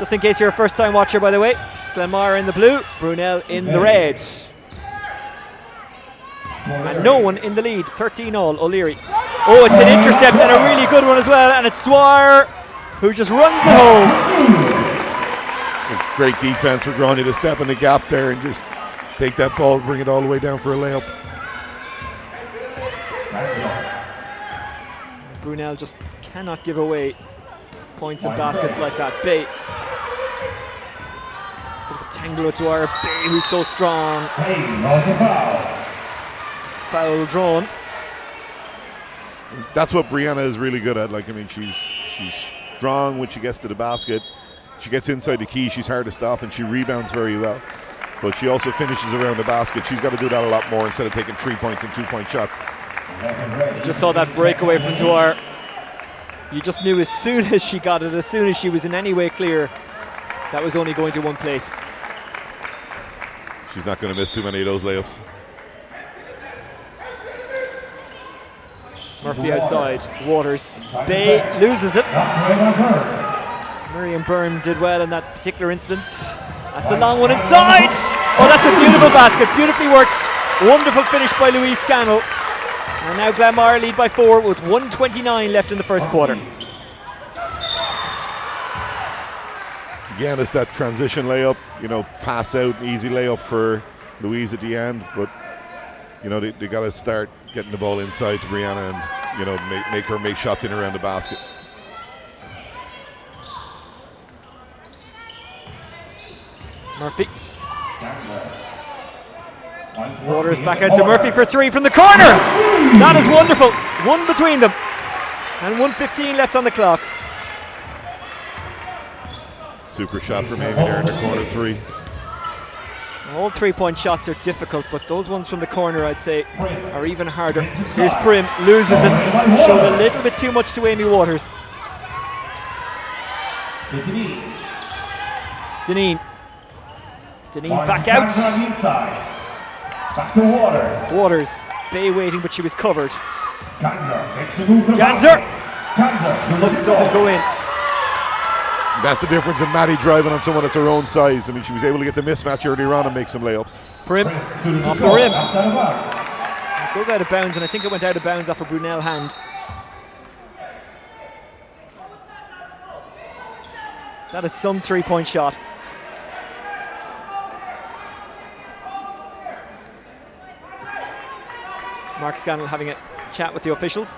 Just in case you're a first-time watcher, by the way, Glanmire in the blue, Brunell in the red. And no one in the lead, 13-all, O'Leary. Oh, it's an intercept and a really good one as well, and it's Dwyer who just runs it home. It's great defense for Gráinne to step in the gap there and just take that ball, bring it all the way down for a layup. Brunell just cannot give away points and baskets like that. Bay. Bit of a tangle with Dwyer. Bay, who's so strong. Foul drawn. That's what Brianna is really good at. Like, I mean, she's strong when she gets to the basket. She gets inside the key, she's hard to stop, and she rebounds very well. But she also finishes around the basket. She's got to do that a lot more instead of taking 3-point and 2-point shots. Just saw that breakaway from Dwyer. You just knew as soon as she got it, as soon as she was in any way clear, that was only going to one place. She's not going to miss too many of those layups. Murphy outside, Waters. Bay loses it. Miriam Byrne did well in that particular instance. That's a long one inside. Oh, that's a beautiful basket, beautifully worked. Wonderful finish by Louise Scannell. And now Glanmire lead by 4 with 1:29 left in the first quarter. Again, it's that transition layup, you know, pass out, easy layup for Louise at the end, but you know, they got to start getting the ball inside to Brianna and, you know, make her make shots in around the basket. Murphy. Waters back out to Murphy for 3 from the corner. That is wonderful. One between them. And 1:15 left on the clock. Super shot from Amy there in the corner 3. All 3-point shots are difficult, but those ones from the corner, I'd say, are even harder. Here's Prim, loses it. Showed a little bit too much to Amy Waters. Deneen back out. Back to Waters. Waters, Bay waiting, but she was covered. Ganser makes a move to Ganser doesn't go in. That's the difference in Maddie driving on someone that's her own size. I mean, she was able to get the mismatch earlier on and make some layups. Prim off the rim. It goes out of bounds, and I think it went out of bounds off a Brunell hand. That is some 3-point shot. Mark Scannell having a chat with the officials.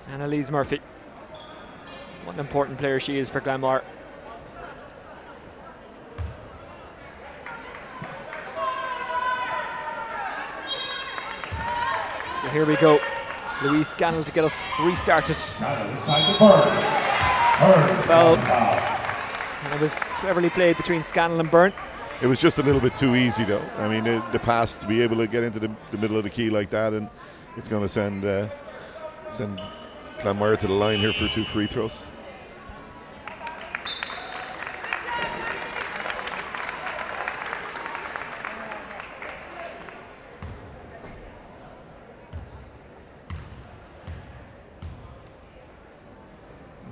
Annalise Murphy. What an important player she is for Glanmire. So here we go. Louise Scannell to get us restarted. Foul. And it was cleverly played between Scannell and Byrne. It was just a little bit too easy, though. I mean, the pass to be able to get into the middle of the key like that, and it's going to send Glanmire to the line here for 2 free throws.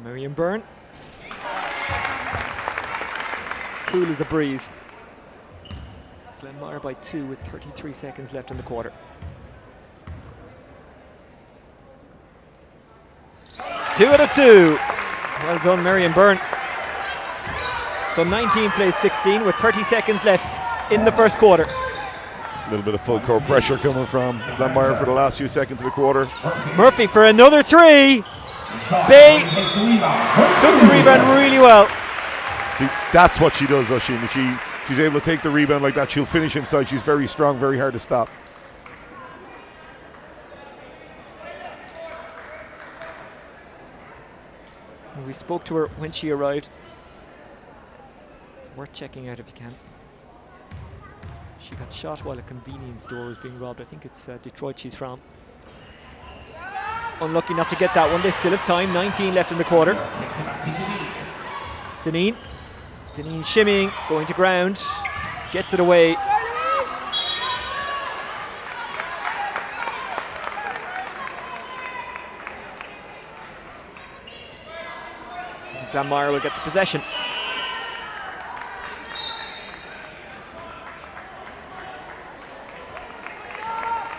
Miriam Byrne. Cool as a breeze. Glanmire by 2 with 33 seconds left in the quarter. Two out of 2. Well done, Miriam Byrne. So 19 plays 16 with 30 seconds left in the first quarter. A little bit of full court pressure coming from Glanmire for the last few seconds of the quarter. Murphy for another 3. Bay took the rebound really well. See, that's what she does, though, Sheena. She's able to take the rebound like that. She'll finish inside. She's very strong, very hard to stop. We spoke to her when she arrived. Worth checking out if you can. She got shot while a convenience store was being robbed. I think it's Detroit she's from. Unlucky not to get that one. They still have time. 19 left in the quarter. Deneen shimmying, going to ground. Gets it away. Glanmire will get the possession.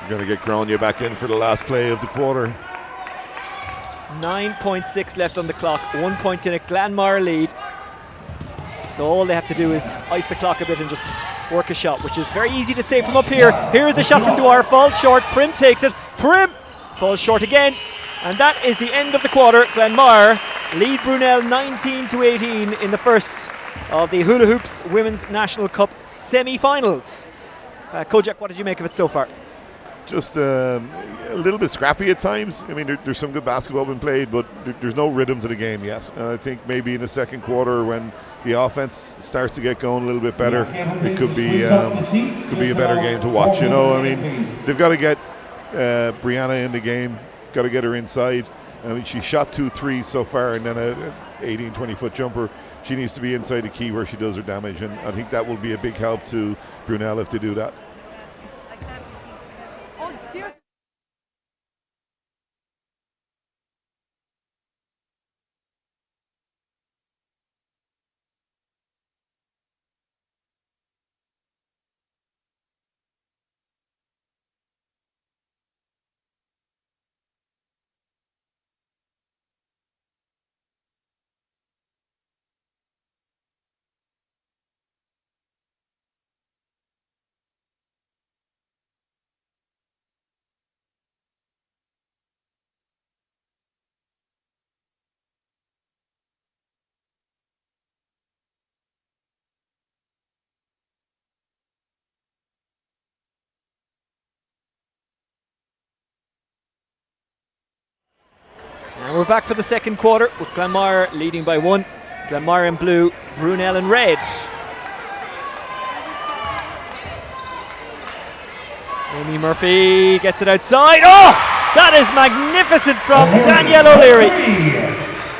You're going to get Grania back in for the last play of the quarter. 9.6 left on the clock, 1 point in it, Glanmire lead. So all they have to do is ice the clock a bit and just work a shot, which is very easy to say from up here. Here's the shot from Dwyer, falls short, Prim takes it, Prim falls short again, and that is the end of the quarter. Glanmire lead Brunell 19-18 in the first of the Hula Hoops Women's National Cup semi-finals. Kojak, what did you make of it so far? Just a little bit scrappy at times. I mean, there's some good basketball being played, but there's no rhythm to the game yet. I think maybe in the second quarter, when the offense starts to get going a little bit better, it could be a better game to watch. You know, I mean, they've got to get Brianna in the game, got to get her inside. I mean, she shot 2 threes so far, and then a 18, 20-foot jumper. She needs to be inside the key where she does her damage, and I think that will be a big help to Brunel if they do that. And we're back for the second quarter with Glanmire leading by 1. Glanmire in blue, Brunel in red. Amy Murphy gets it outside. Oh! That is magnificent from Danielle O'Leary.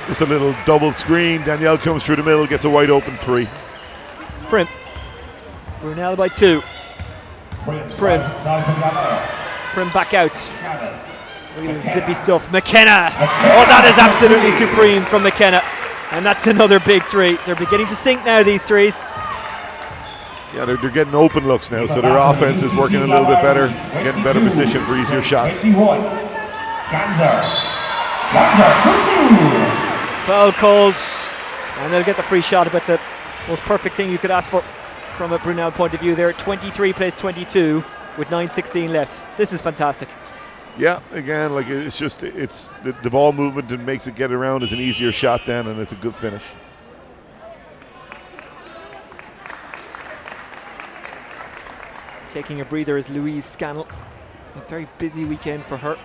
Just a little double screen. Danielle comes through the middle, gets a wide open 3. Prim. Brunel by 2. Prim back out. Look at the zippy stuff. McKenna. Oh, that is absolutely supreme from McKenna. And that's another big 3. They're beginning to sink now, these 3s. Yeah, they're getting open looks now, so their offense is working a little bit better, getting better position for easier shots. Foul called, and they'll get the free shot. About the most perfect thing you could ask for from a Brunel point of view there. 23 plays 22 with 9:16 left. This is fantastic. Yeah, again, like it's the ball movement that makes it get around is an easier shot then, and it's a good finish. Taking a breather is Louise Scannell. A very busy weekend for her.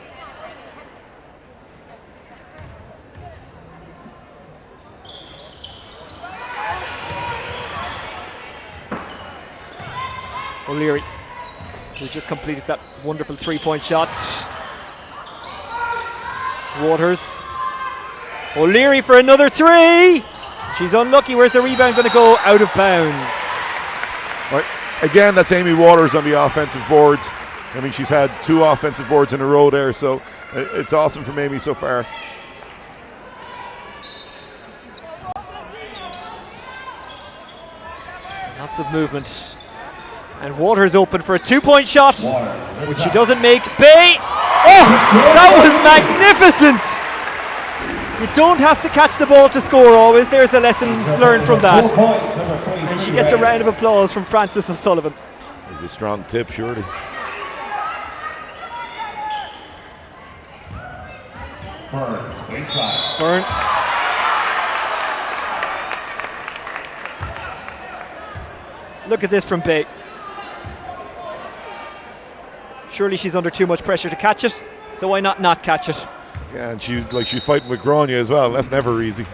O'Leary, who just completed that wonderful 3-point shot. Waters. O'Leary for another 3. She's unlucky. Where's the rebound going to go? Out of bounds. Right. Again, that's Amy Waters on the offensive boards. I mean, she's had 2 offensive boards in a row there, so it's awesome from Amy so far. Lots of movement. And Waters open for a 2-point shot, which she doesn't make. Bay! Oh, that was magnificent! You don't have to catch the ball to score always. There's the lesson learned from that. And she gets a round of applause from Frances O'Sullivan. It's a strong tip, surely. Byrne. Look at this from Bay. Surely she's under too much pressure to catch it, so why not catch it? Yeah, and she's fighting with Grania as well. That's never easy.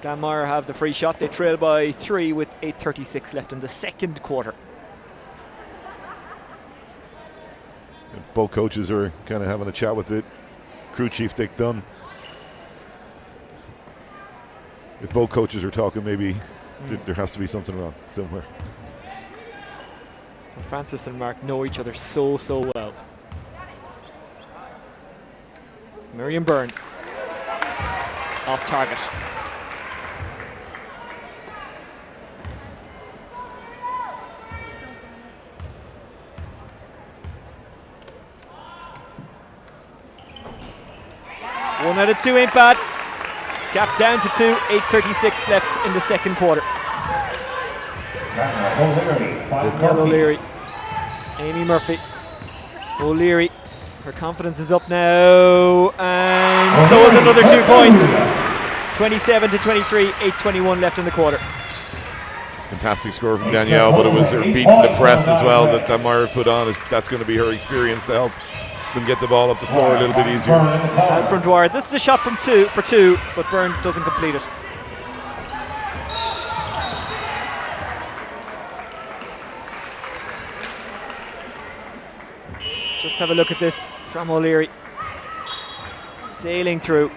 Glanmire have the free shot. They trail by 3 with 8:36 left in the second quarter. Both coaches are kind of having a chat with the crew chief, Dick Dunn. If both coaches are talking, maybe there has to be something wrong somewhere. Francis and Mark know each other so well. Miriam Byrne off target. One out of two ain't bad. Gap down to 2, 8:36 left in the second quarter. Danielle O'Leary, Amy Murphy, O'Leary, her confidence is up now, and so is another 2 points. 27-23, 8:21 left in the quarter. Fantastic score from Danielle, but it was her beating the press as well that Glanmire put on. That's going to be her experience to help them get the ball up the floor a little bit easier. Out from Dwyer. This is a shot from two, but Byrne doesn't complete it. Just have a look at this from O'Leary. Sailing through.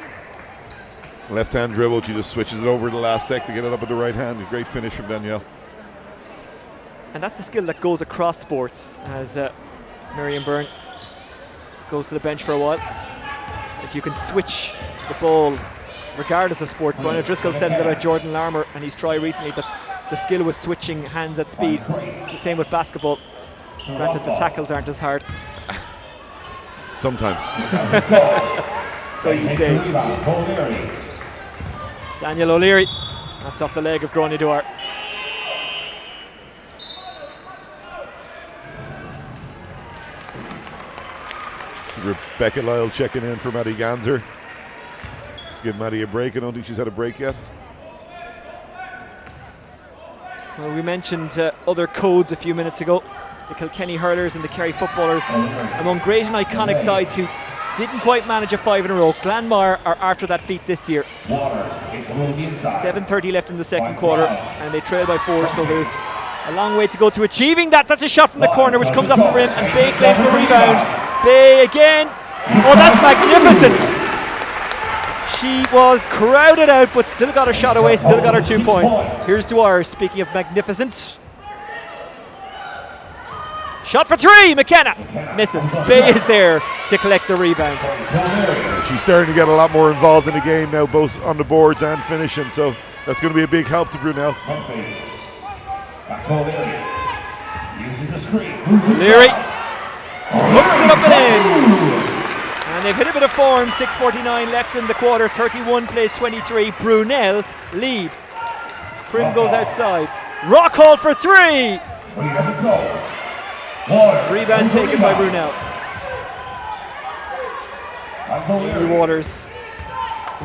Left hand dribble, she just switches it over the last sec to get it up with the right hand. A great finish from Danielle. And that's a skill that goes across sports, as Miriam Byrne goes to the bench for a while. If you can switch the ball regardless of sport. Brian O'Driscoll said it about Jordan Larmour and his try recently, that the skill was switching hands at speed. It's the same with basketball. Granted, the tackles aren't as hard. Sometimes. So you say. Danielle O'Leary. That's off the leg of Gráinne Dwyer. Rebecca Lyle checking in for Maddie Ganser. Just give Maddie a break. I don't think she's had a break yet. Well, we mentioned other codes a few minutes ago. The Kilkenny hurlers and the Kerry footballers among great and iconic sides who didn't quite manage a 5 in a row. Glanmire are after that feat this year. 7:30 left in the second quarter and they trail by 4, so there's a long way to go to achieving that. That's a shot from the corner which comes off the rim and Bay claims the rebound. Bay again. Oh, that's magnificent. She was crowded out but still got her shot away, still got her 2 points. Here's Dwyer, speaking of magnificent. Shot for 3, McKenna misses. Bay is there to collect the rebound. She's starting to get a lot more involved in the game now, both on the boards and finishing, so that's going to be a big help to Brunell. Leary hooks it up and in. And they've hit a bit of form. 6:49 left in the quarter. 31 plays 23. Brunell lead. Prim goes outside. Rockhold for 3. Rebound taken by Brunell.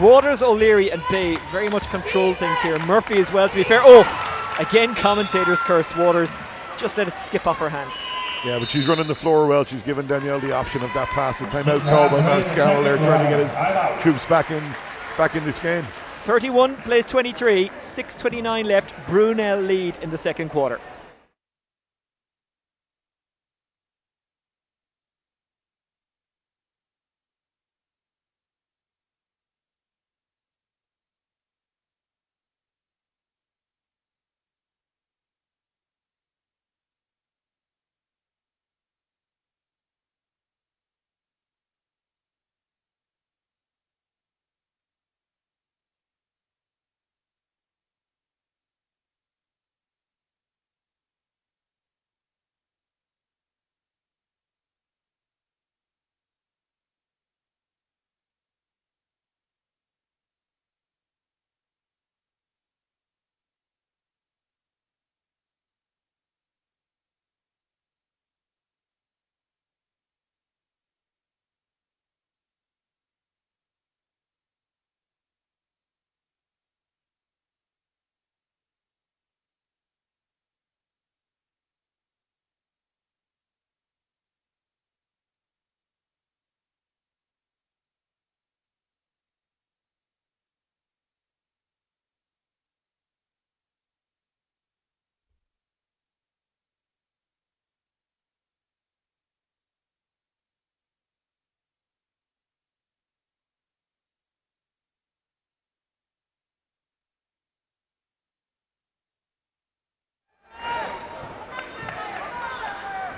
Waters, O'Leary and Bay very much control things here. Murphy as well, to be fair. Oh, again commentators curse. Waters just let it skip off her hand. Yeah, but she's running the floor well. She's given Danielle the option of that pass. A timeout call by Mark Scannell there, trying to get his troops back in this game. 31 plays 23. 6:29 left. Brunell lead in the second quarter.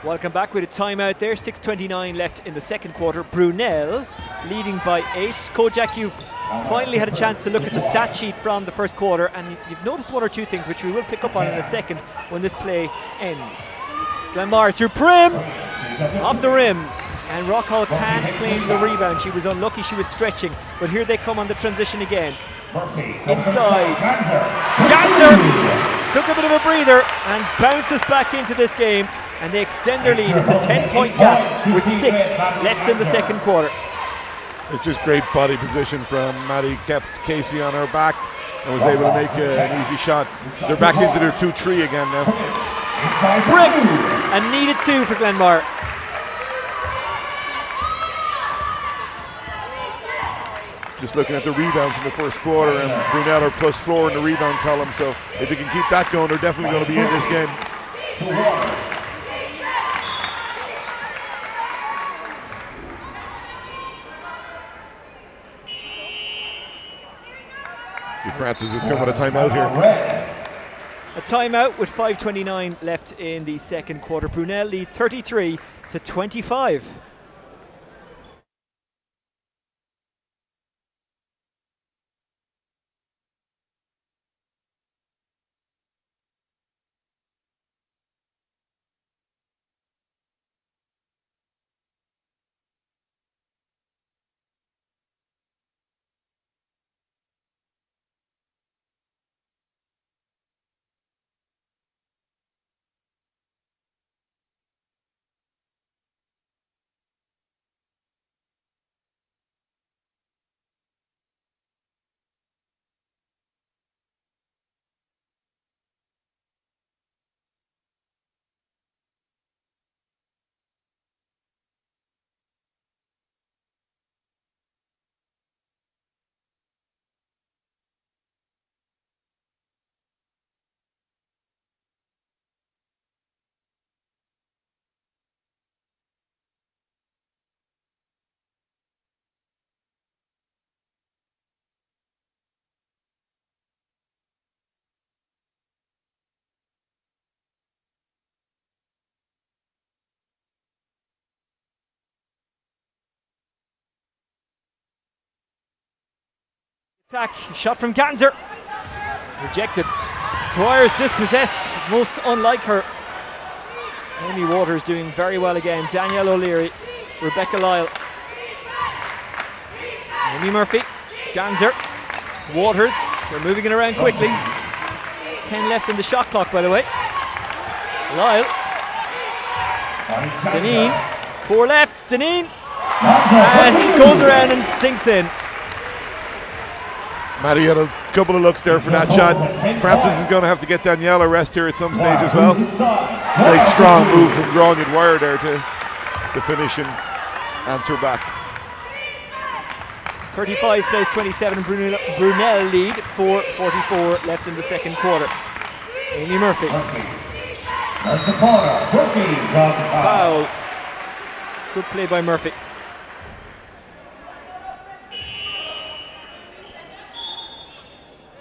Welcome back with a timeout there. 6:29 left in the second quarter. Brunel leading by 8. Kojak, you've finally had a chance to look at the stat sheet from the first quarter, and you've noticed one or two things which we will pick up on in a second when this play ends. Glanmire through Prim, off the rim, and Rockall can't claim the rebound. She was unlucky, she was stretching, but here they come on the transition again. Inside, Ganser took a bit of a breather and bounces back into this game, and they extend their lead. It's a 10-point gap with 6 left in the second quarter. It's just great body position from Maddie. Kept Casey on her back and was able to make an easy shot. They're back into their 2-3 again now. Brick, and needed 2 for Glanmire. Just looking at the rebounds in the first quarter, and Brunel are +4 in the rebound column, so if they can keep that going, they're definitely going to be in this game. Francis has come with a timeout here. A timeout with 5:29 left in the second quarter. Brunel lead 33-25. Attack, shot from Ganser, rejected. Dwyer's dispossessed, most unlike her. Amy Waters doing very well again. Danielle O'Leary, Rebecca Lyle, Amy Murphy, Ganser, Waters. They're moving it around quickly. 10 left in the shot clock, by the way. Lyle, Deneen, 4 left. Deneen, and he goes around and sinks in. Maddie had a couple of looks there for that shot. Francis is going to have to get Danielle a rest here at some stage as well. Great strong move from Grania Dwyer there to finish and answer back. 35 plays 27, Brunel lead, 4:44 left in the second quarter. Amy Murphy. Foul. Good play by Murphy.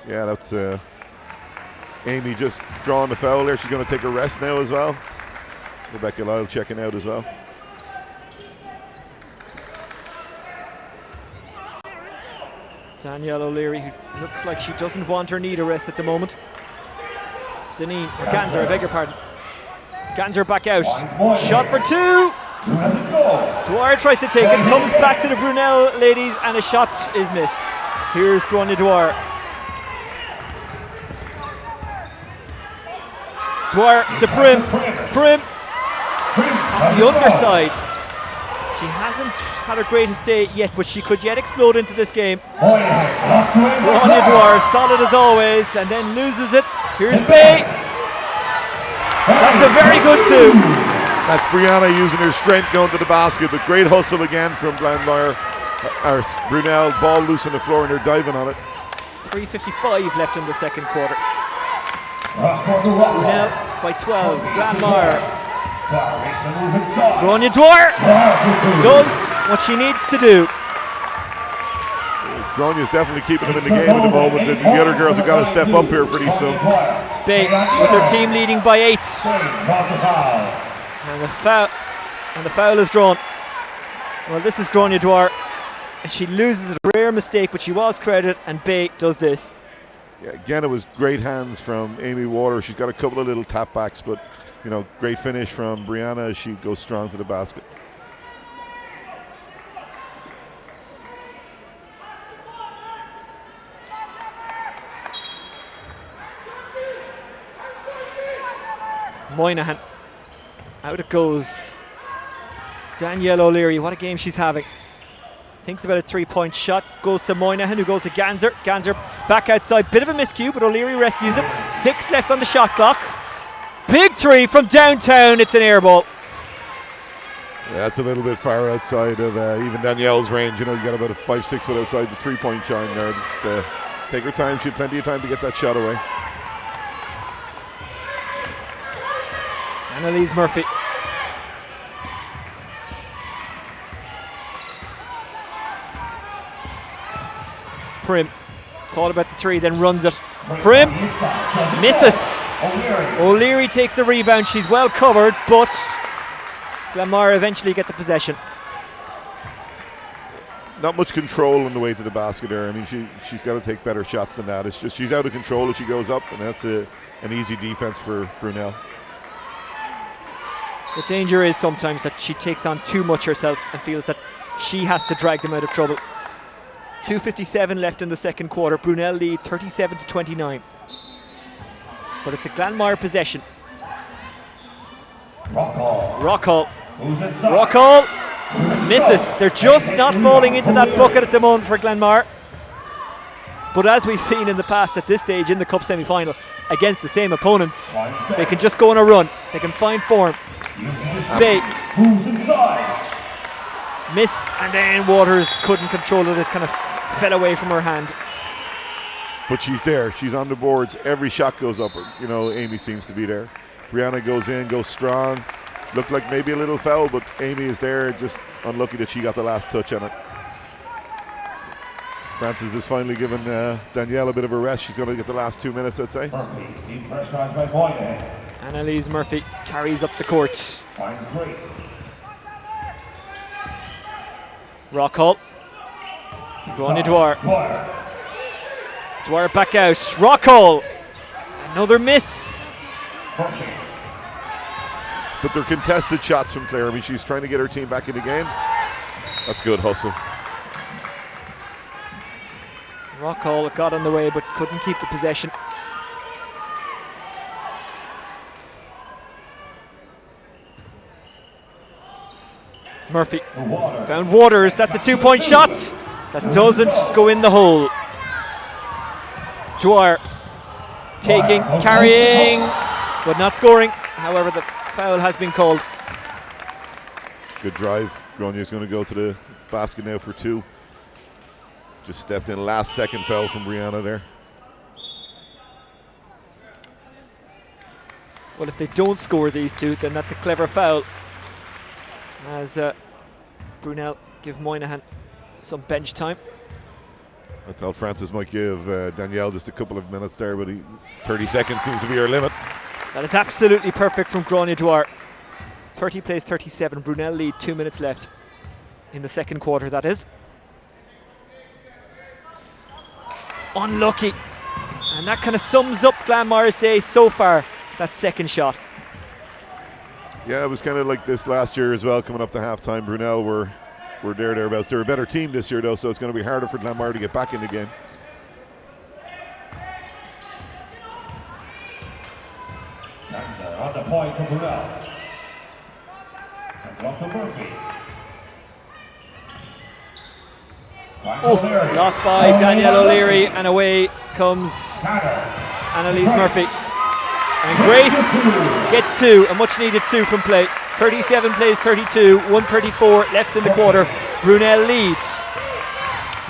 Yeah, that's Amy just drawing the foul there. She's going to take a rest now as well. Rebecca Lyle checking out as well. Danielle O'Leary, who looks like she doesn't want or need a rest at the moment. Deneen, or Ganser, I beg your pardon. Ganser back out. Shot for 2. Dwyer tries to take it, comes back to the Brunel ladies, and a shot is missed. Here's Grania Dwyer. Dwyer to Prim. Prim on the underside. She hasn't had her greatest day yet, but she could yet explode into this game. Grania Dwyer, solid as always, and then loses it. Here's Bay. That's a very good 2. That's Brianna using her strength going to the basket, but great hustle again from Glanmire. Brunel, ball loose on the floor, and they're diving on it. 3:55 left in the second quarter. Brunel by 12. Glanmire. Grania Dwyer does what she needs to do. Grania's definitely keeping them in the game at the moment. The other girls have got to step up here pretty soon. Bay with their team leading by 8. And the foul is drawn. Well, this is Grania Dwyer, and she loses a rare mistake, but she was credited, and Bay does this. Yeah, again, it was great hands from Amy Waters. She's got a couple of little tap backs, but great finish from Brianna as she goes strong to the basket. Moynihan, out it goes. Danielle O'Leary, what a game she's having. Thinks about a 3-point shot, goes to Moynihan, who goes to Ganser. Ganser back outside, bit of a miscue, but O'Leary rescues it. 6 left on the shot clock. Big 3 from downtown, it's an air ball. Yeah, that's a little bit far outside of even Danielle's range. You got about a 5-6 foot outside the 3-point line there. Just take her time, she had plenty of time to get that shot away. Annalise Murphy. Prim thought about the 3, then runs it. Prim misses. O'Leary takes the rebound. She's well covered, but Glanmire eventually get the possession. Not much control on the way to the basket there. I mean, she's got to take better shots than that. It's just she's out of control as she goes up, and that's an easy defense for Brunell. The danger is sometimes that she takes on too much herself and feels that she has to drag them out of trouble. 2:57 left in the second quarter. Brunel lead 37-29. But it's a Glanmire possession. Rockall. Rockall misses. They're just not falling into that bucket at the moment for Glanmire. But as we've seen in the past at this stage in the Cup semi-final, against the same opponents, they can just go on a run. They can find form. Bay. Miss, and then Waters couldn't control it. It kind of fell away from her hand. But she's there. She's on the boards. Every shot goes up. Amy seems to be there. Brianna goes in, goes strong. Looked like maybe a little foul, but Amy is there. Just unlucky that she got the last touch on it. Francis is finally given Danielle a bit of a rest. She's going to get the last 2 minutes, I'd say. Annalise Murphy carries up the court. Rockall. Grania Dwyer. Dwyer back out. Rockall. Another miss. But they're contested shots from Claire. I mean, she's trying to get her team back in the game. That's good hustle. Rockall got on the way but couldn't keep the possession. Murphy found Waters. That's a 2-point shot. That doesn't go in the hole. Dwyer taking, carrying, but not scoring. However, the foul has been called. Good drive. Grania's going to go to the basket now for 2. Just stepped in, last second foul from Brianna there. Well, if they don't score these 2, then that's a clever foul. As Brunel give Moynihan some bench time. I thought Francis might give Danielle just a couple of minutes there, but 30 seconds seems to be her limit. That is absolutely perfect from Grania Dwyer. 30 plays 37. Brunel lead, 2 minutes left in the second quarter, that is. Unlucky. And that kind of sums up Glanmire's day so far, that second shot. Yeah, it was kind of like this last year as well, coming up to halftime. Brunel were thereabouts. They're a better team this year, though, so it's going to be harder for Glanmire to get back in the game. On the point for Brunel. Comes off to Murphy. Lost by Danielle O'Leary, and away comes Annalise Murphy. And Grace gets 2, a much needed 2 from play. 37 plays 32, 1:34 left in the quarter. Brunel leads.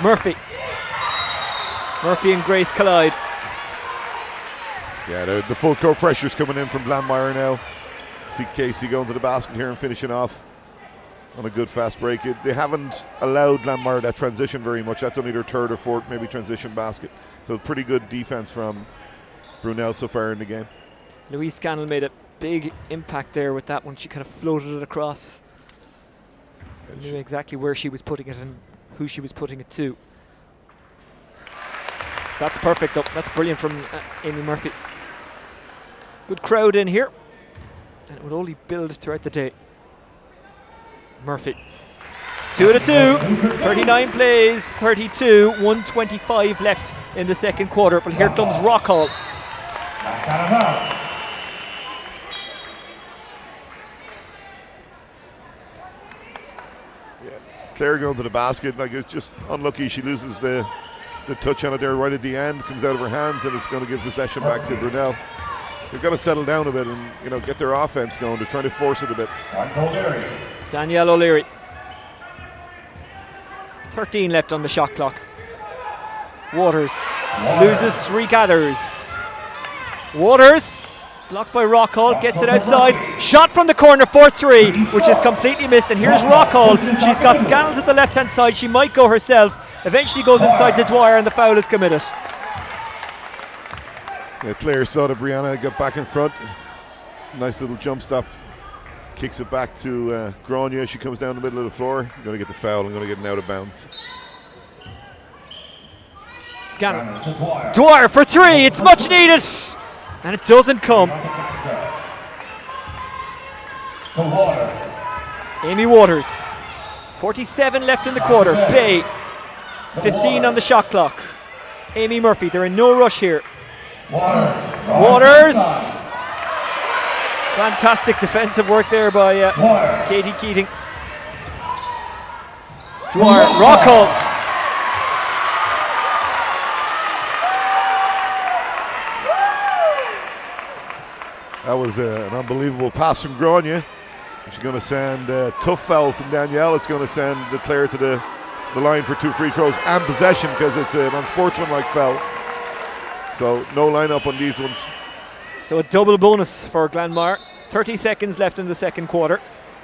Murphy and Grace collide. Yeah, the full court pressure's coming in from Glanmire now. See Casey going to the basket here and finishing off on a good fast break. They haven't allowed Glanmire that transition very much. That's only their 3rd or 4th maybe transition basket. So pretty good defense from Brunel so far in the game. Louise Scannell made a big impact there with that one. She kind of floated it across. Knew exactly where she was putting it and who she was putting it to. That's perfect though. That's brilliant from Amy Murphy. Good crowd in here, and it would only build throughout the day. Murphy. 2 out of 2, 39 plays, 32, 125 left in the second quarter. But here comes Rockall. Yeah, Claire going to the basket, like it's just unlucky she loses the touch on it there right at the end, comes out of her hands, and it's going to give possession back to Brunell. They've got to settle down a bit and get their offense going. They're trying to force it a bit. Danielle O'Leary. 13 left on the shot clock. Waters loses 3 gathers. Waters blocked by Rockall, gets it outside. Shot from the corner for 3, which is completely missed. And here's Rockall. She's got Scannell at the left hand side. She might go herself. Eventually goes inside to Dwyer, and the foul is committed. Yeah, Claire saw that Brianna got back in front. Nice little jump stop. Kicks it back to Grania. She comes down the middle of the floor. Going to get the foul and going to get an out of bounds. Scannell. Dwyer for 3. It's much needed. And it doesn't come. Amy Waters. 47 left in the quarter. Bay. 15 on the shot clock. Amy Murphy. They're in no rush here. Waters. Fantastic defensive work there by Katie Keating. Dwyer. Rockall. That was an unbelievable pass from Grania. She's going to send a tough foul from Danielle. It's going to send Claire to the line for 2 free throws and possession because it's an unsportsmanlike foul. So no lineup on these ones. So a double bonus for Glanmire. 30 seconds left in the second quarter.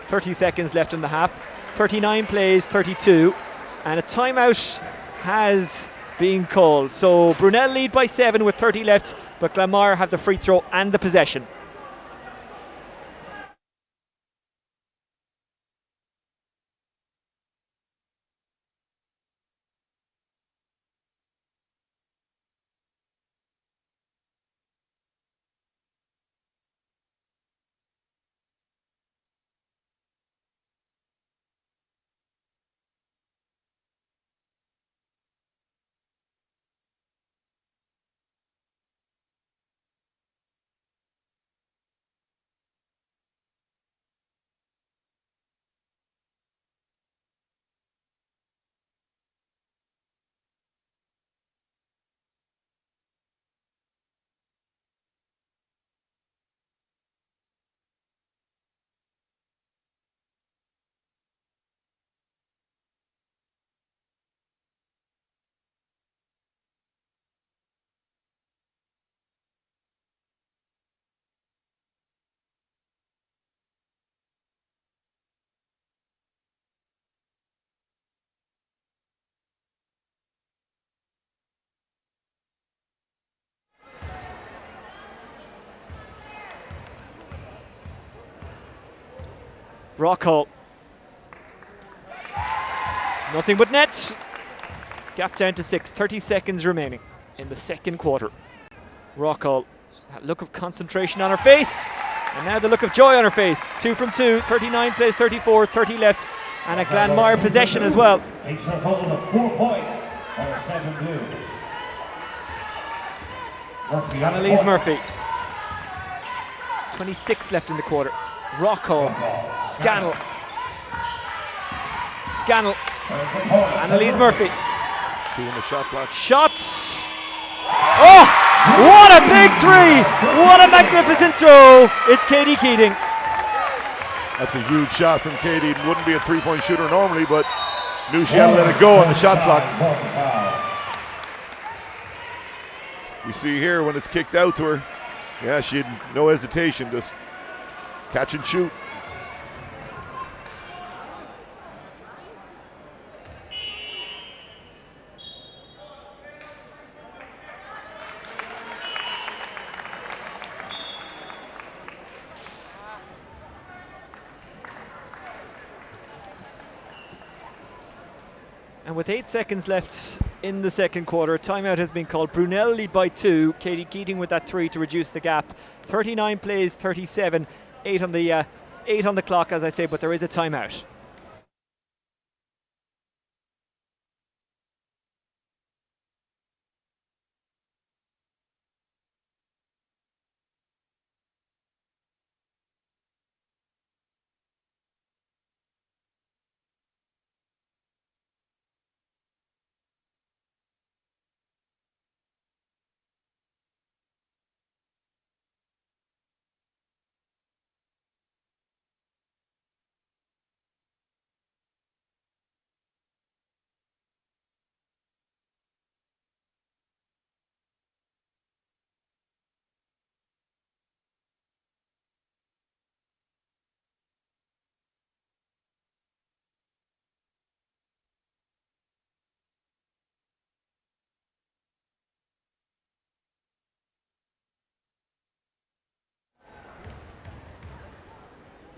30 seconds left in the half. 39 plays, 32. And a timeout has been called. So Brunel lead by 7 with 30 left, but Glanmire have the free throw and the possession. Rockall. Nothing but net. Gap down to 6. 30 seconds remaining in the second quarter. Rockall. That look of concentration on her face. And now the look of joy on her face. 2 from 2. 39 plays, 34. 30 left. And a Glanmire possession as well. Takes her total of 4 points on 7 blue. Murphy. Annalise Murphy. 26 left in the quarter. Rockall. Scannell. Scannell. Annalise Murphy. 2 on the shot clock. Shots. Oh! What a big 3! What a magnificent throw! It's Katie Keating. That's a huge shot from Katie. Wouldn't be a 3-point shooter normally, but knew she had to let it go on the shot clock. You see here when it's kicked out to her, yeah, she had no hesitation, just catch and shoot. And with 8 seconds left in the second quarter, timeout has been called. Brunel lead by 2. Katie Keating with that 3 to reduce the gap. 39 plays, 37. 8 on the clock, as I say, but there is a timeout.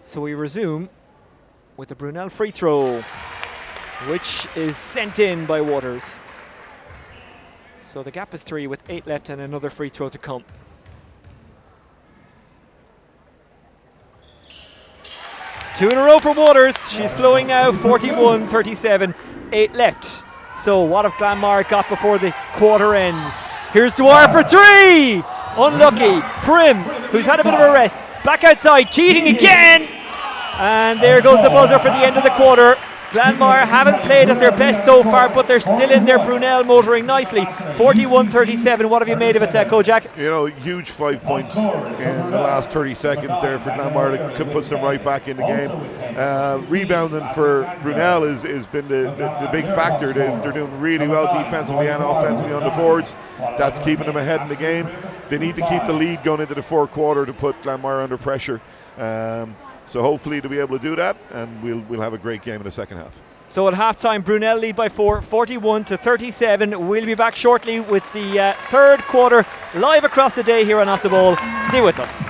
So we resume with the Brunel free throw, which is sent in by Waters. So the gap is 3 with 8 left and another free throw to come. Two in a row for Waters. She's flowing now, 41-37, 8 left. So what have Glanmire got before the quarter ends? Here's Dwyer for 3! Unlucky. Prim, who's had a bit of a rest, back outside, Keating again! And there goes the buzzer for the end of the quarter. Glanmire haven't played at their best so far, but they're still in there. Brunel motoring nicely. 41-37. What have you made of it, Kojak? You know, huge 5 points in the last 30 seconds there for Glanmire. They could put them right back in the game. Rebounding for Brunel has been the big factor. They're doing really well defensively and offensively on the boards. That's keeping them ahead in the game. They need to keep the lead going into the fourth quarter to put Glanmire under pressure. So hopefully they'll be able to do that, and we'll have a great game in the second half. So at half-time, Brunel lead by 4, 41-37. We'll be back shortly with the third quarter live across the day here on Off the Ball. Stay with us.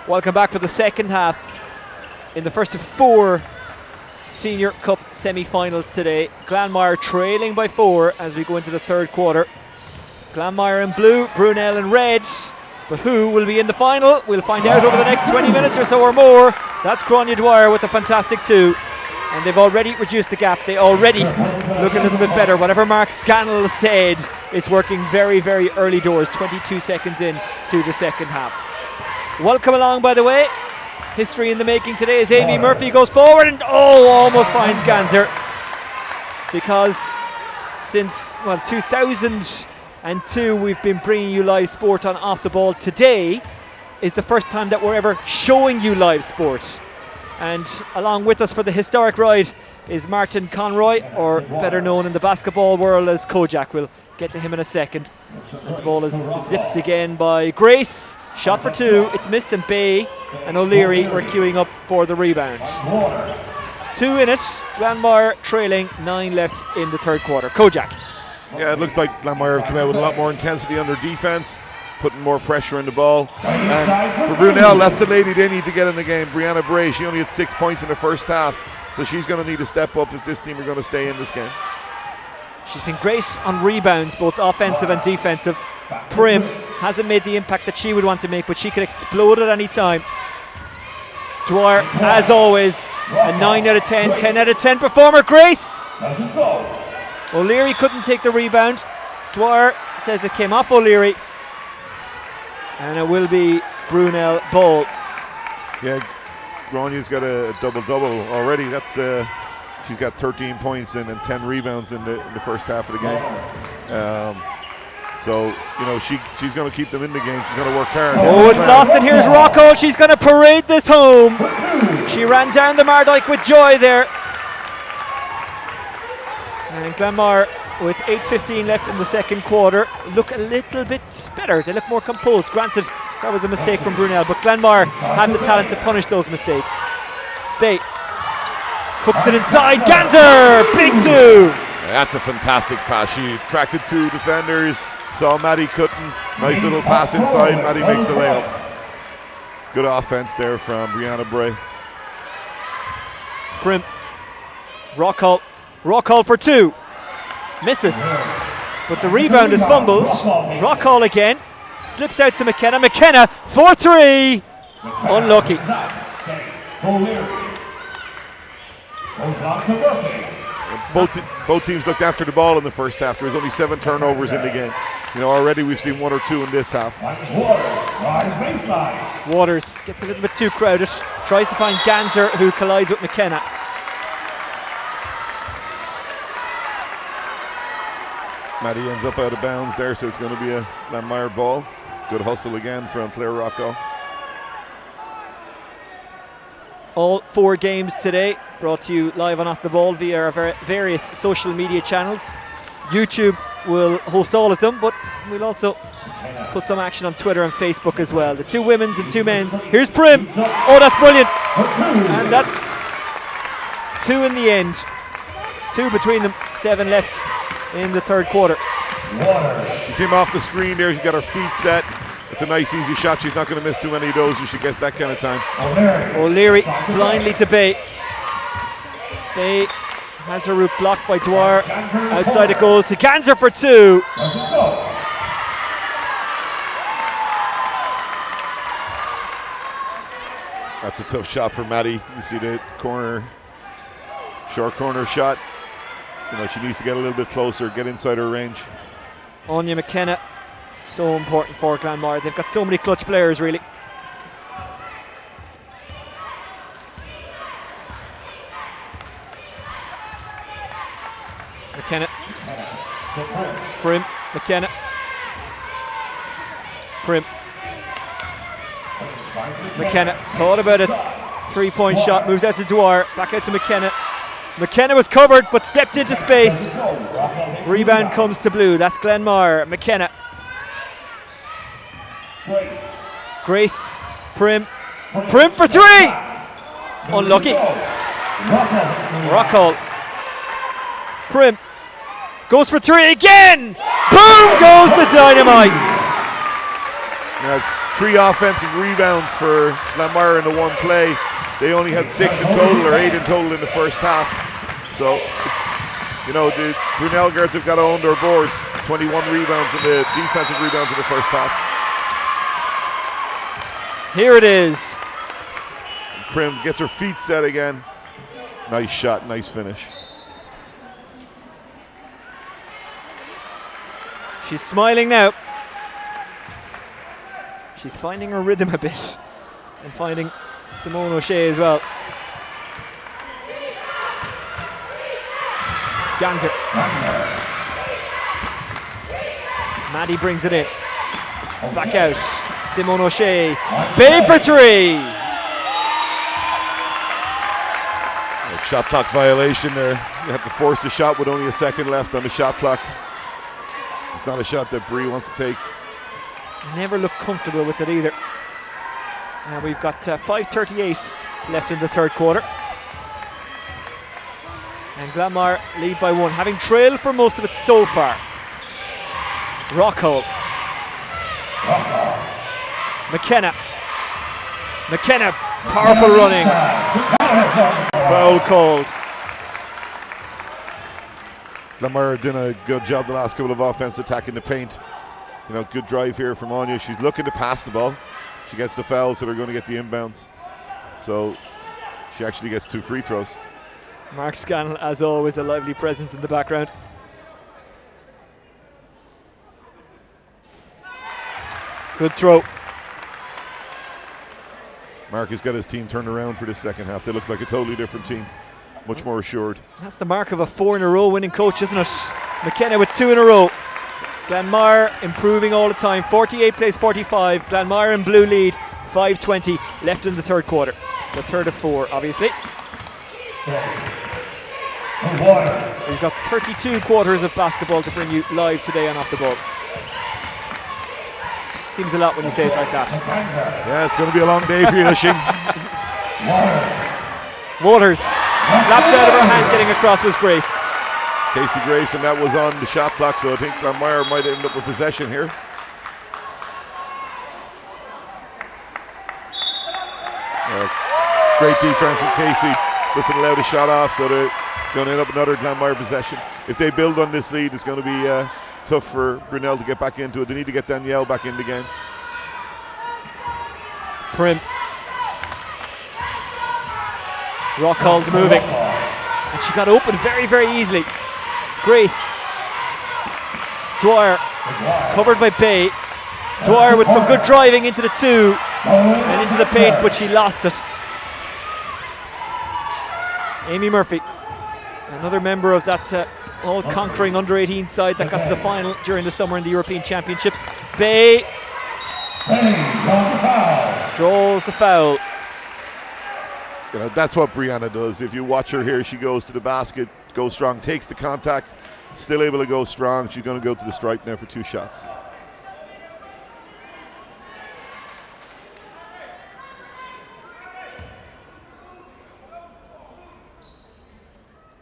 Welcome back for the second half in the first of 4 Senior Cup semi-finals today. Glanmire trailing by 4 as we go into the third quarter. Glanmire in blue, Brunell in red. But who will be in the final? We'll find out over the next 20 minutes or so or more. That's Gráinne Dwyer with a fantastic 2. And they've already reduced the gap. They already look a little bit better. Whatever Mark Scannell said, it's working very, very early doors. 22 seconds in to the second half. Welcome along, by the way. History in the making today as Amy Murphy goes forward and almost finds Ganser. Because since 2002 we've been bringing you live sport on Off the Ball. Today is the first time that we're ever showing you live sport. And along with us for the historic ride is Martin Conroy, or better known in the basketball world as Kojak. We'll get to him in a second. As the ball is zipped again by Grace. Shot for 2, it's missed, and Bay and O'Leary were queuing up for the rebound. 2 in it, Glanmire trailing, 9 left in the third quarter. Kojak. Yeah, it looks like Glanmire have come out with a lot more intensity on their defence, putting more pressure on the ball. And for Brunell, that's the lady they need to get in the game. Brianna Bray, she only had 6 points in the first half, so she's going to need to step up if this team are going to stay in this game. She's been great on rebounds, both offensive and defensive. Prim hasn't made the impact that she would want to make, but she could explode at any time. Dwyer, as always, a 9 out of 10, 10 out of 10 performer. Grace! O'Leary couldn't take the rebound. Dwyer says it came off O'Leary. And it will be Brunell ball. Yeah, Gráinne's got a double-double already. That's she's got 13 points and 10 rebounds in the first half of the game. So, you know, she's going to keep them in the game. She's going to work hard. Oh, it's lost, and here's Rocco. She's going to parade this home. She ran down the Mardyke with joy there. And Glanmire, with 8:15 left in the second quarter, look a little bit better. They look more composed. Granted, that was a mistake from Brunell, but Glanmire had the talent to punish those mistakes. They hooks it inside. Ganser, big 2. That's a fantastic pass. She attracted 2 defenders, saw Maddie cutting. Nice little pass inside. Maddie makes the layup. Good offense there from Brianna Bray. Prim. Rockall for 2. Misses. But the rebound is fumbled. Rockall again. Slips out to McKenna. McKenna for 3. Unlucky. Both teams looked after the ball in the first half. There was only 7 turnovers in the game. You know, already we've seen 1 or 2 in this half. Waters gets a little bit too crowded. Tries to find Ganser, who collides with McKenna. Maddie ends up out of bounds there, so it's going to be a Glanmire ball. Good hustle again from Claire Rocco. All 4 games today brought to you live on Off the Ball via our various social media channels. YouTube will host all of them, but we'll also put some action on Twitter and Facebook as well. The 2 women's and 2 men's. Here's Prim. Oh, that's brilliant. And that's 2 in the end. 2 between them, 7 left in the third quarter. She came off the screen there. She got her feet set. It's a nice easy shot. She's not going to miss too many of those if she gets that kind of time. O'Leary blindly to Bay. Bay has her route blocked by Dwyer. Outside it goes to Ganser for 2. That's a tough shot for Maddie. You see the corner, short corner shot. You know, she needs to get a little bit closer, get inside her range. Anya McKenna, so important for Glanmire. They've got so many clutch players, really. McKenna. Prim. McKenna. Prim. McKenna thought about a 3-point shot, moves out to Dwyer, back out to McKenna. McKenna was covered but stepped into space. Rebound comes to blue. That's Glanmire. McKenna. Grace. Prim. Prim for 3. Unlucky. Rockall. Prim. Goes for 3 again. Boom goes the dynamite. It's 3 offensive rebounds for Glanmire in the one play. They only had 6 in total, or 8 in total in the first half. So, you know, the Brunell guards have got to own their boards. 21 rebounds in the defensive rebounds in the first half. Here it is. Prim gets her feet set again. Nice shot, nice finish. She's smiling now. She's finding her rhythm a bit and finding Simone O'Shea as well. Ganser. Maddie brings it in. Back out. Simone O'Shea. Bay for 3. Shot clock violation there. You have to force the shot with only a second left on the shot clock. It's not a shot that Bree wants to take. Never looked comfortable with it either. Now we've got 5:38 left in the third quarter. And Glanmire lead by 1, having trailed for most of it so far. Rockhold. McKenna. McKenna, powerful running. Foul called. Glanmire did a good job the last couple of offense attacking the paint. You know, good drive here from Anya. She's looking to pass the ball. She gets the foul, so they're going to get the inbounds. So she actually gets 2 free throws. Mark Scannell, as always, a lively presence in the background. Good throw. Mark has got his team turned around for this second half. They look like a totally different team, much more assured. That's the mark of a 4 in a row winning coach, isn't it? McKenna with 2 in a row. Glanmire improving all the time. 48 plays 45. Glanmire in blue lead. 5:20 left in the third quarter. The third of 4, obviously. We've got 32 quarters of basketball to bring you live today on Off the Ball. Seems a lot when you say it like that. Yeah, it's going to be a long day for you, Shing. Waters slapped out of her hand, getting across was Grace. Casey Grace, and that was on the shot clock, so I think Glanmire might end up with possession here. Great defense from Casey. Doesn't allow the shot off, so they're going to end up another Glanmire possession. If they build on this lead, it's going to be tough for Brunell to get back into it. They need to get Danielle back in the game. Prim. Rockhold's moving. And she got open very, very easily. Grace. Dwyer. Covered by Bay. Dwyer with some good driving into the 2 and into the paint, but she lost it. Amy Murphy, another member of that all-conquering under-18 side that got to the final during the summer in the European Championships. Bay draws the foul. You know, that's what Brianna does. If you watch her here, she goes to the basket, goes strong, takes the contact, still able to go strong. She's going to go to the stripe now for 2 shots.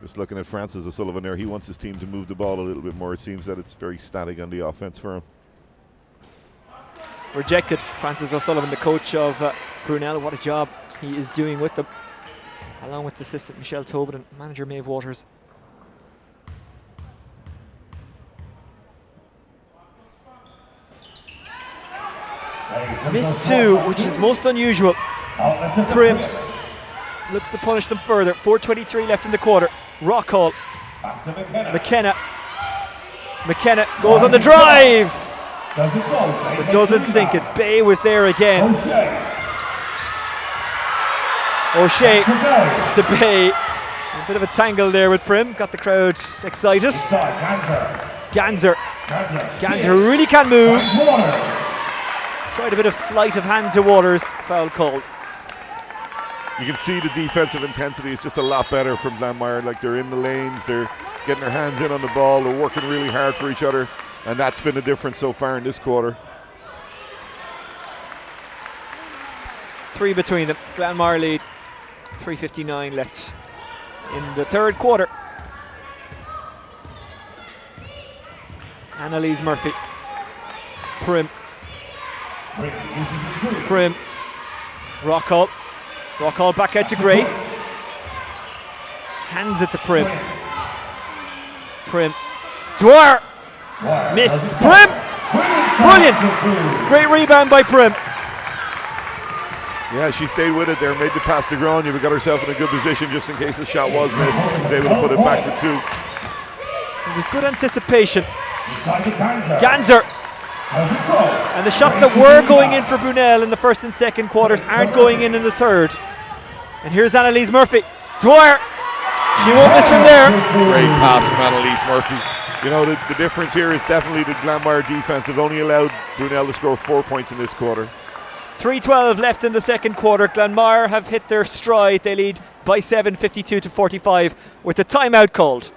Just looking at Francis O'Sullivan there, he wants his team to move the ball a little bit more. It seems that it's very static on the offense for him. Rejected. Francis O'Sullivan, the coach of Brunell. What a job he is doing with them, along with assistant Michelle Tobin and manager Maeve Waters. Missed 2, which is most unusual. Prim looks to punish them further. 4:23 left in the quarter. Rockhall. McKenna. McKenna goes on the drive, but doesn't sink it. Bay was there again. O'Shea to Bay. A bit of a tangle there with Prim. Got the crowd excited. Ganser. Ganser, who really can move. Tried a bit of sleight of hand to Waters. Foul called. You can see the defensive intensity is just a lot better from Glanmire. Like, they're in the lanes, they're getting their hands in on the ball, they're working really hard for each other, and that's been the difference so far in this quarter. 3 between them. Glanmire lead. 3:59 left in the third quarter. Annalise Murphy. Prim. Prim. Rockall. Rockall back out to Grace. Hands it to Prim. Prim. Dwyer. Miss. Prim. Brilliant. Great rebound by Prim. Yeah, she stayed with it there, made the pass to Grania, but got herself in a good position just in case the shot was missed. Was able to put it back for 2. It was good anticipation. Ganser. And the shots that were going in for Brunel in the first and second quarters aren't going in the third. And here's Annalise Murphy. Dwyer. She won't miss from there. Great pass from Annalise Murphy. You know, the difference here is definitely the Glanmire defense. They've only allowed Brunel to score 4 points in this quarter. 3:12 left in the second quarter. Glanmire have hit their stride. They lead by 7, 52-45, with the timeout called.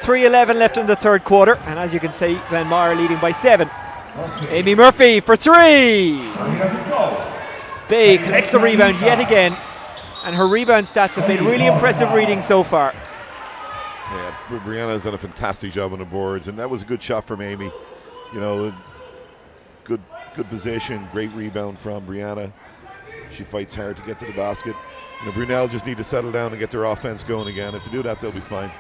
.3:11 left in the third quarter, and as you can see, Glanmire leading by 7. Amy Murphy for 3. Bay collects the rebound yet again, and her rebound stats have been really impressive reading so far. Yeah, Brianna's done a fantastic job on the boards, and that was a good shot from Amy. You know, good position, great rebound from Brianna. She fights hard to get to the basket. You know, Brunel just need to settle down and get their offense going again. If they do that, they'll be fine.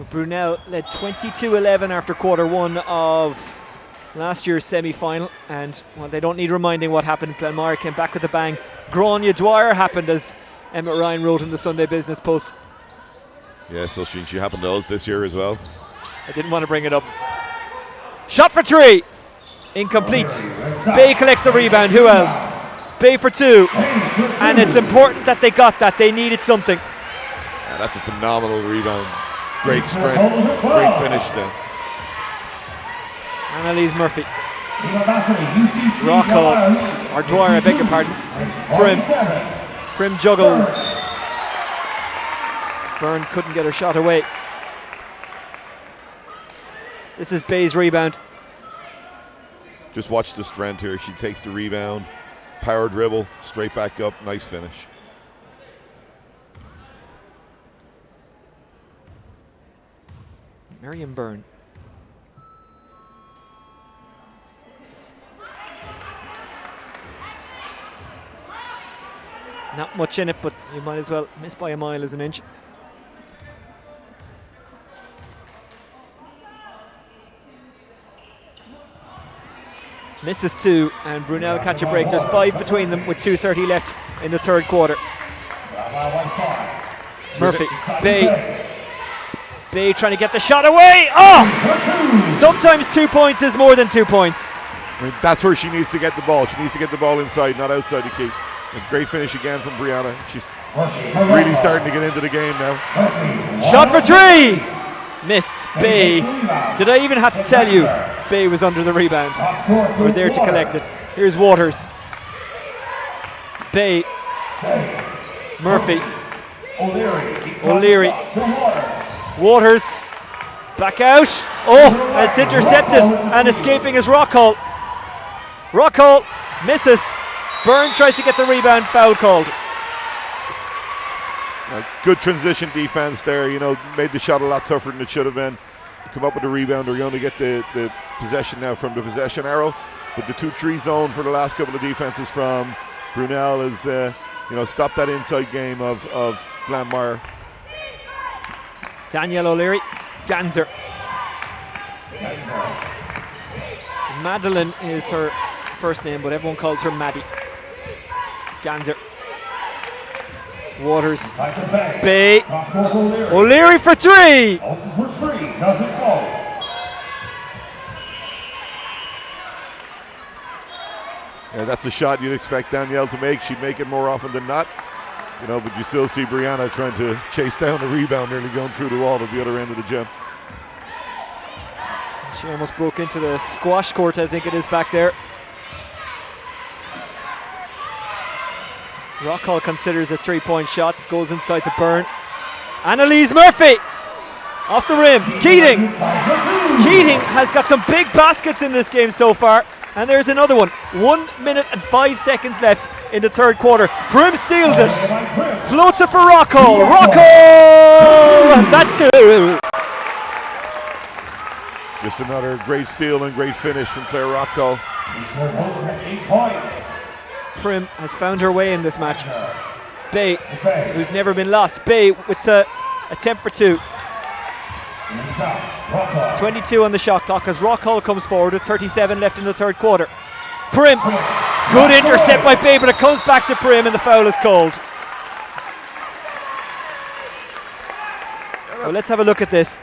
Brunel led 22-11 after quarter 1 of last year's semi-final, and well, they don't need reminding what happened. Glanmire came back with a bang. Grania Dwyer happened, as Emmett Ryan wrote in the Sunday Business Post. Yeah, so she happened to us this year as well. I didn't want to bring it up. Shot for 3. Incomplete. Bay collects the rebound. Who else? Bay for 2. And it's important that they got that. They needed something. Yeah, that's a phenomenal rebound. Great strength, great finish then. Annalise Murphy. Rockall, or Dwyer, I beg your pardon. Prim juggles. Byrne couldn't get her shot away. This is Bay's rebound. Just watch the strength here. She takes the rebound, power dribble, straight back up, nice finish. Miriam Byrne. Not much in it, but you might as well miss by a mile as an inch. Misses 2, and Brunel catch a break. There's 5 between them with 2:30 left in the third quarter. Murphy, Bay trying to get the shot away. Oh! Sometimes 2 points is more than 2 points. I mean, that's where she needs to get the ball. She needs to get the ball inside, not outside the key. A great finish again from Brianna. She's really starting to get into the game now. Shot for 3! Missed. Bay. Did I even have to tell you? Bay was under the rebound. We're there to collect it. Here's Waters. Bay. Murphy. O'Leary. Waters. Back out. Oh, it's intercepted and escaping is Rockall. Rockall misses. Byrne tries to get the rebound, foul called. Good transition defense there, you know, made the shot a lot tougher than it should have been. Come up with the rebound, we're going to get the possession now from the possession arrow. But the 2-3 zone for the last couple of defenses from Brunell has, you know, stopped that inside game of Glanmire. Danielle O'Leary, Ganser. Madeline is her first name, but everyone calls her Maddie. Ganser. Waters. Bay. O'Leary for 3. Open for 3, doesn't go. Yeah, that's a shot you'd expect Danielle to make. She'd make it more often than not. You know, but you still see Brianna trying to chase down a rebound, nearly going through the wall at the other end of the gym. She almost broke into the squash court, I think it is back there. Rockall considers a 3-point shot, goes inside to Byrne. Annalise Murphy off the rim. Keating has got some big baskets in this game so far, and there's another one. 1 minute and 5 seconds left in the third quarter. Prim steals it, floats it for Rockall. Rockall, that's 2. Just another great steal and great finish from Claire Rockall. 8 points. Prim has found her way in this match. Bay, who's never been lost. Bay with the attempt for 2. 22 on the shot clock as Rockall comes forward with 37 left in the third quarter. Prim, good intercept by Bay, but it comes back to Prim and the foul is called. Well, let's have a look at this.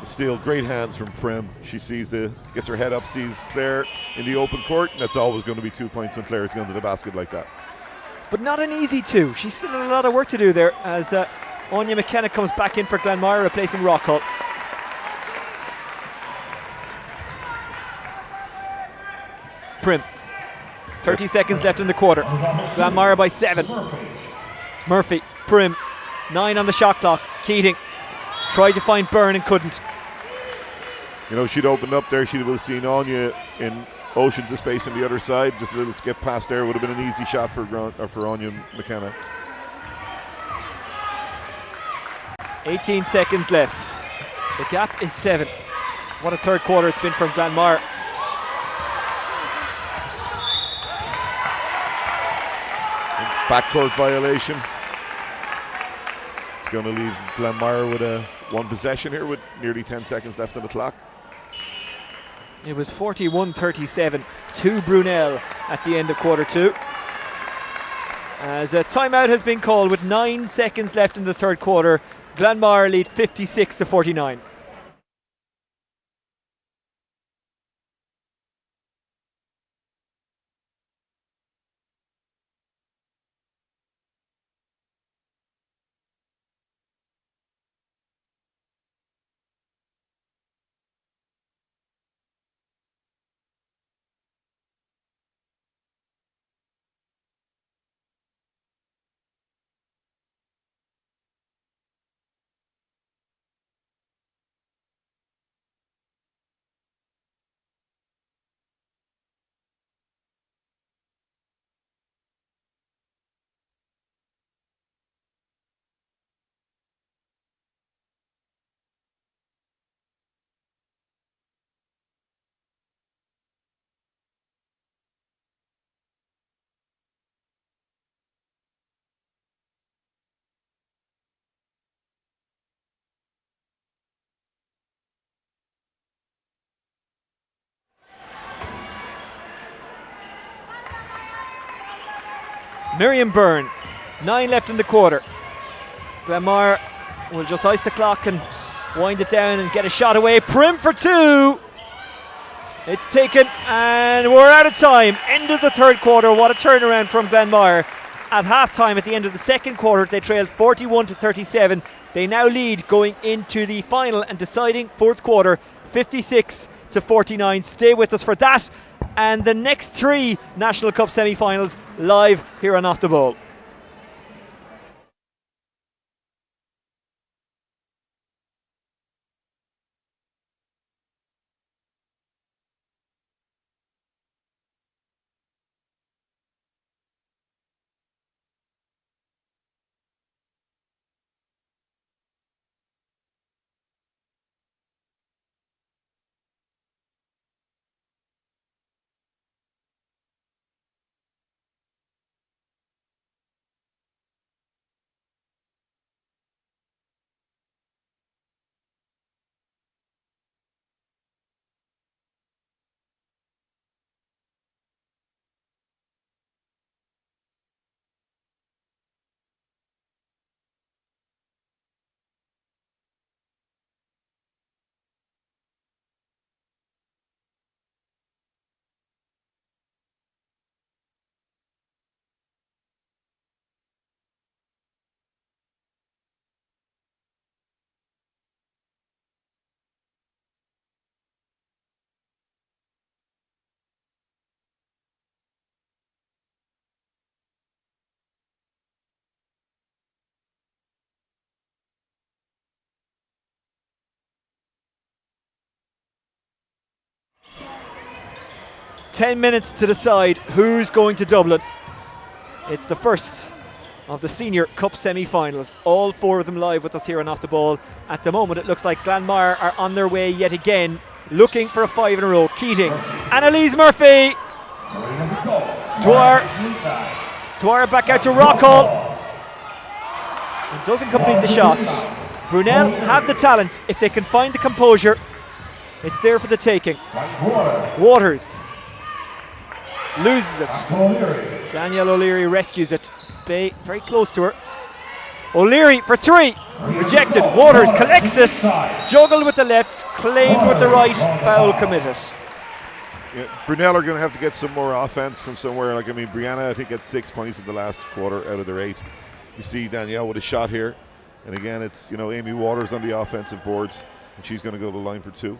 Steal, great hands from Prim. She gets her head up, sees Claire in the open court, and that's always going to be 2 points when Claire's going to the basket like that. But not an easy 2. She's still a lot of work to do there as Anya McKenna comes back in for Glanmire, replacing Rockall. Prim, 30 seconds left in the quarter. Glanmire by 7. Murphy, Prim, 9 on the shot clock. Keating tried to find Byrne and couldn't. You know, she'd opened up there, she'd have seen Anya in oceans of space on the other side. Just a little skip past there would have been an easy shot for Anya McKenna. 18 seconds left. The gap is 7. What a third quarter it's been from Glanmire. Backcourt violation. It's going to leave Glanmire with a 1 possession here with nearly 10 seconds left on the clock. It was 41-37 to Brunell at the end of quarter 2. As a timeout has been called with 9 seconds left in the third quarter. Glanmire lead 56-49. Miriam Byrne, 9 left in the quarter. Glanmire will just ice the clock and wind it down and get a shot away. Prim for 2. It's taken and we're out of time. End of the third quarter. What a turnaround from Glanmire. At halftime at the end of the second quarter, they trailed 41-37. They now lead going into the final and deciding fourth quarter, 56-49. Stay with us for that and the next 3 National Cup semi-finals live here on Off the Ball. 10 minutes to decide who's going to Dublin. It's the first of the Senior Cup semi-finals. All 4 of them live with us here on Off the Ball. At the moment it looks like Glanmire are on their way yet again, looking for a 5 in a row. Keating, Annalise Murphy, Dwyer back out to Rockall. It doesn't complete the shots. Brunell have the talent. If they can find the composure, it's there for the taking. Waters loses it. Danielle O'Leary rescues it. Bay very close to her. O'Leary for 3. Rejected. Waters collects it. Juggled with the left, claimed with the right. Foul committed. Yeah, Brunel are going to have to get some more offense from somewhere. Like, I mean, Brianna, I think, got 6 points in the last quarter out of their 8. You see Danielle with a shot here. And again, it's, you know, Amy Waters on the offensive boards. And she's going to go to the line for 2.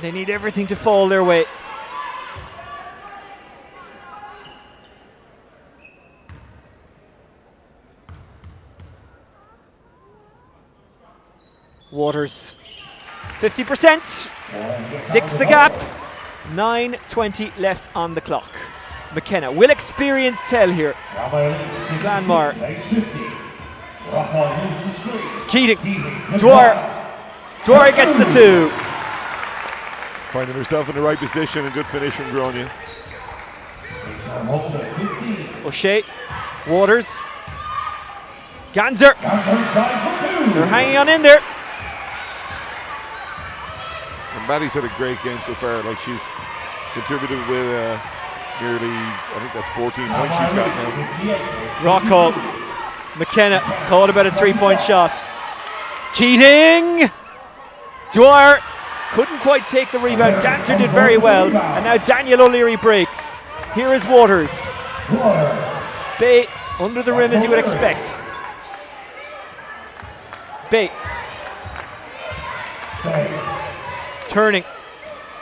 They need everything to fall their way. Waters, 50%, 6 the gap, 9:20 left on the clock. McKenna, will experience tell here. Glanmire. Keating, Dwyer gets the 2. Finding herself in the right position and good finish from Grania. O'Shea, Waters, Ganser. They're hanging on in there. And Maddie's had a great game so far. Like, she's contributed with nearly, I think that's 14 points she's got now. Rockall, McKenna thought about a 3-point shot. Keating, Dwyer couldn't quite take the rebound. Ganser did very well, and now Daniel O'Leary breaks. Here is Waters. Bay under the rim as you would expect. Bay turning,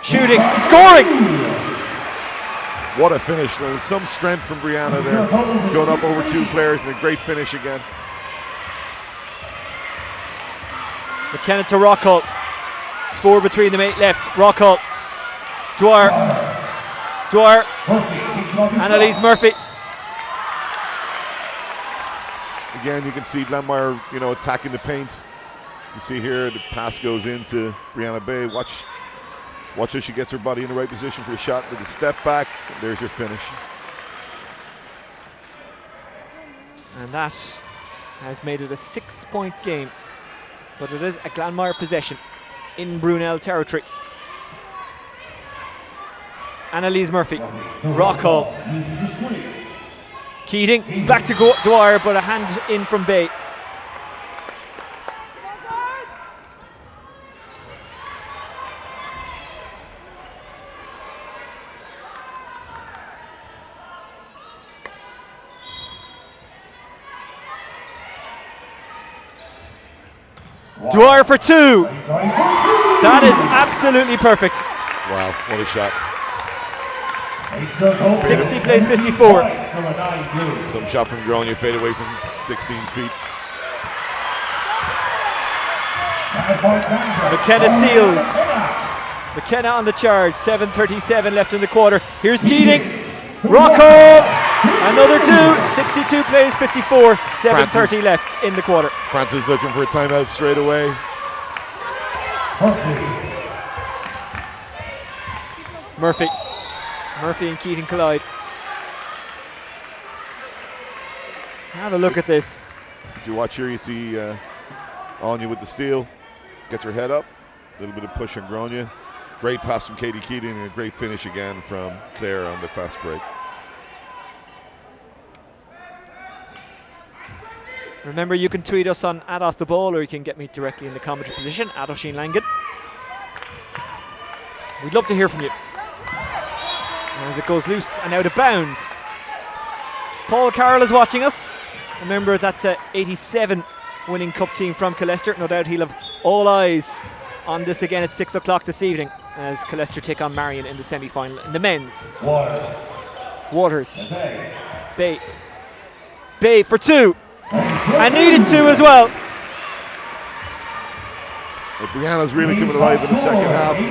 shooting, scoring. What a finish. There was some strength from Brianna there, going up over 2 players, and a great finish again. McKenna to Rockall. 4 between them, 8 left. Rockall, Dwyer, Annalise Murphy. Again, you can see Glanmire, you know, attacking the paint. You see here the pass goes into Brianna Bay. Watch how she gets her body in the right position for the shot with a step back. There's your finish. And that has made it a 6-point game, but it is a Glanmire possession in Brunel territory. Annalise Murphy, Rockall, Keating, back to Dwyer, but a hand in from Bay. Dwyer for 2. That is absolutely perfect. Wow, what a shot. 60 plays 54. Some shot from Grania, fade away from 16 feet. McKenna steals. McKenna on the charge. 7:37 left in the quarter. Here's Keating. Rockall. Another 2. 62 plays 54. 7:30 left in the quarter. Francis looking for a timeout straight away. Murphy and Keating collide. Have a look at this. If you watch here, you see Anya with the steal. Gets her head up. A little bit of push on Grania. Great pass from Katie Keating and a great finish again from Claire on the fast break. Remember, you can tweet us on @OffTheBall, or you can get me directly in the commentary position @Oisin Langan. We'd love to hear from you. As it goes loose and out of bounds. Paul Carroll is watching us. Remember that 87 winning cup team from Killester. No doubt he'll have all eyes on this again at 6 o'clock this evening as Killester take on Marion in the semi-final in the men's. Waters. Bay for 2. And needed 2 as well. But Brianna's really coming alive in the second half. You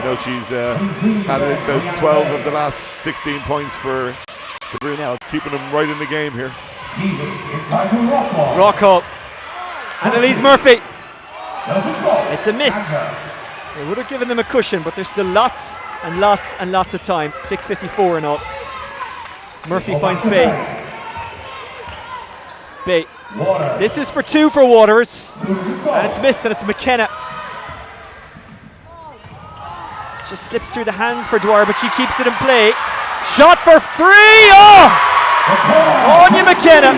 know, she's had about 12 of the last 16 points for Brunell, keeping them right in the game here. Rocco. Annalise Murphy. It's a miss. They would have given them a cushion, but there's still lots and lots and lots of time. 6:54 and all. Murphy finds Bay. Bay. This is for 2 for Waters. And it's missed, and it's McKenna. Just slips through the hands for Dwyer, but she keeps it in play. Shot for 3! Oh! Anya McKenna.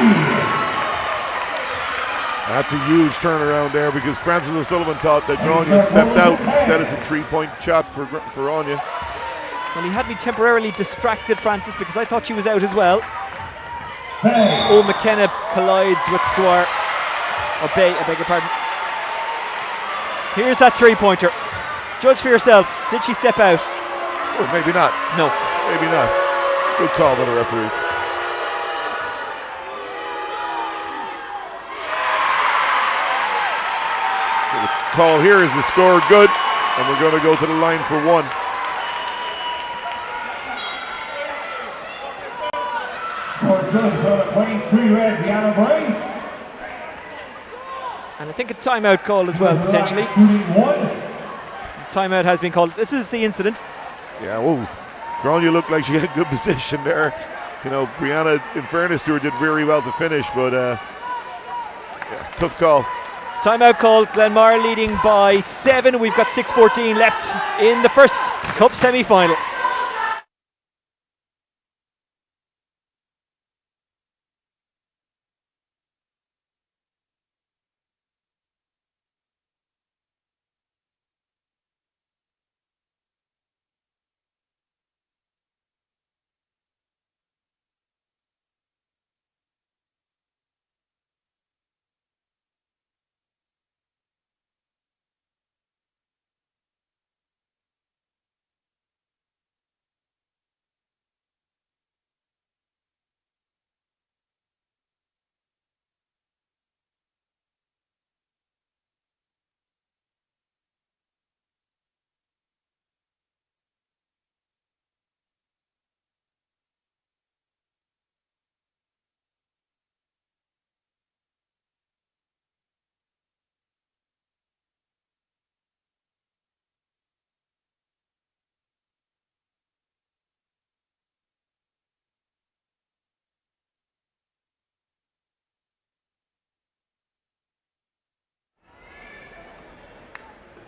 That's a huge turnaround there, because Frances O'Sullivan thought that Grania had stepped out. Instead, it's a 3-point shot for Anya. Well, he had me temporarily distracted, Francis, because I thought she was out as well. Oh, McKenna collides with Dwyer. Or Bay, I beg your pardon. Here's that 3-pointer. Judge for yourself. Did she step out? Oh, maybe not. No. Maybe not. Good call by the referees. So the call here is the score good, and we're going to go to the line for 1. Scores good for the 23 red, Brianna Bray. And I think a timeout called as well, potentially. Timeout has been called. This is the incident. Yeah, whoa. Grania looked like she had good position there. You know, Brianna, in fairness to her, did very well to finish, but yeah, tough call. Timeout called. Glanmire leading by 7. We've got 6:14 left in the first Cup semi-final.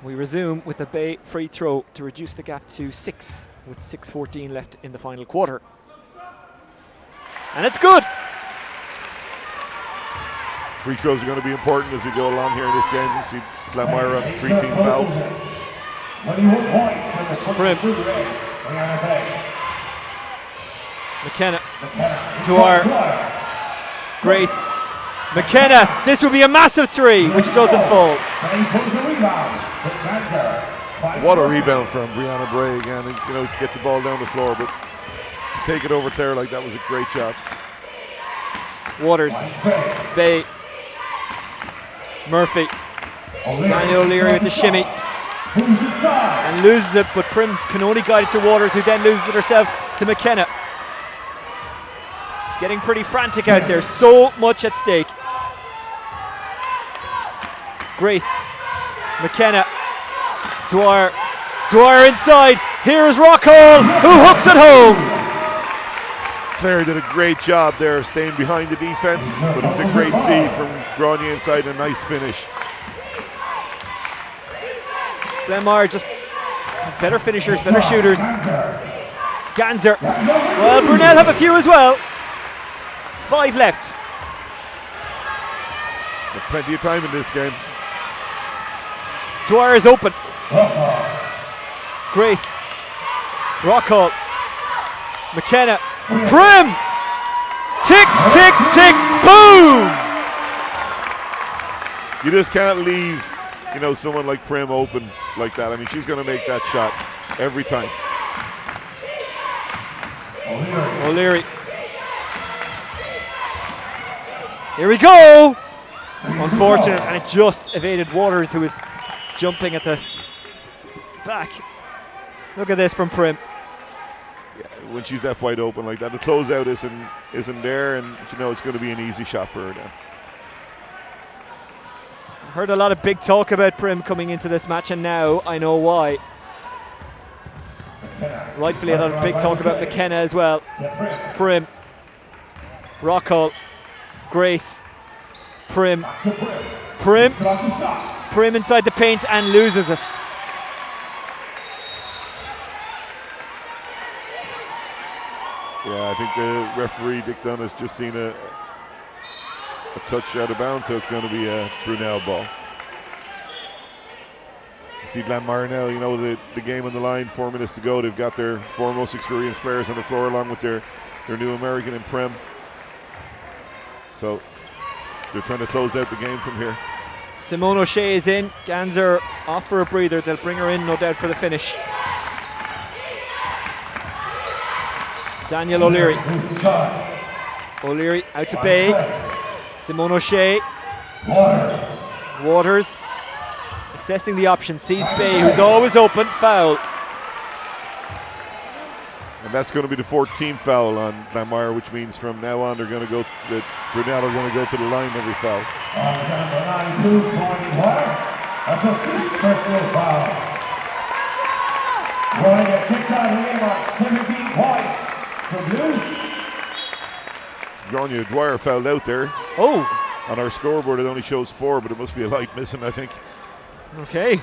We resume with a Bay free throw to reduce the gap to 6 with 6:14 left in the final quarter. And it's good! Free throws are going to be important as we go along here in this game. You see Glanmire on 3 team fouls. 21 points for the Prim. 23 red, Brianna Bray. McKenna. Dwyer. Grace. McKenna. This will be a massive 3, which doesn't fall. What a rebound from Brianna Bray again. And, you know, to get the ball down the floor, but to take it over Claire like that was a great job. Waters. Bay. Murphy. Daniel O'Leary with the shimmy. And loses it, but Prim can only guide it to Waters, who then loses it herself to McKenna. It's getting pretty frantic out there. So much at stake. Grace. McKenna. Dwyer. Dwyer inside. Here's Rockall, who hooks it home. Claire did a great job there staying behind the defense, but it was a great see from Grania inside and a nice finish. Glanmire just better finishers, better shooters. Ganser. Well, Brunell have a few as well. 5 left. There's plenty of time in this game. Dwyer is open. Grace. Rockall. McKenna. Prim! Tick, tick, tick, boom! You just can't leave, you know, someone like Prim open like that. I mean, she's going to make that shot every time. O'Leary. Here we go! Unfortunate, and it just evaded Waters, who was jumping at the back. Look at this from Prim. Yeah, when she's left wide open like that, the closeout isn't there, and you know it's going to be an easy shot for her now. Heard a lot of big talk about Prim coming into this match, and now I know why. Rightfully a lot of big talk about McKenna as well. Prim, Rockall, Grace, Prim, Prim inside the paint and loses it. Yeah, I think the referee Dick Dunn has just seen a touch out of bounds, so it's going to be a Brunell ball. You see Glanmire now, you know, the game on the line, 4 minutes to go. They've got their 4 most experienced players on the floor along with their new American in Prem. So they're trying to close out the game from here. Simone O'Shea is in, Ganser off for a breather. They'll bring her in, no doubt, for the finish. Daniel O'Leary. O'Leary out to Bay. Simone O'Shea. Waters assessing the option, sees Bay, who's always open. Foul. And that's going to be the 14th foul on Glanmire, which means from now on they're going to go. Brunell are going to go to the line every foul. That's a personal foul. Running a kick-out game on 17 points for Blue. Grania Dwyer fouled out there. Oh. On our scoreboard it only shows 4, but it must be a light missing, I think. Okay.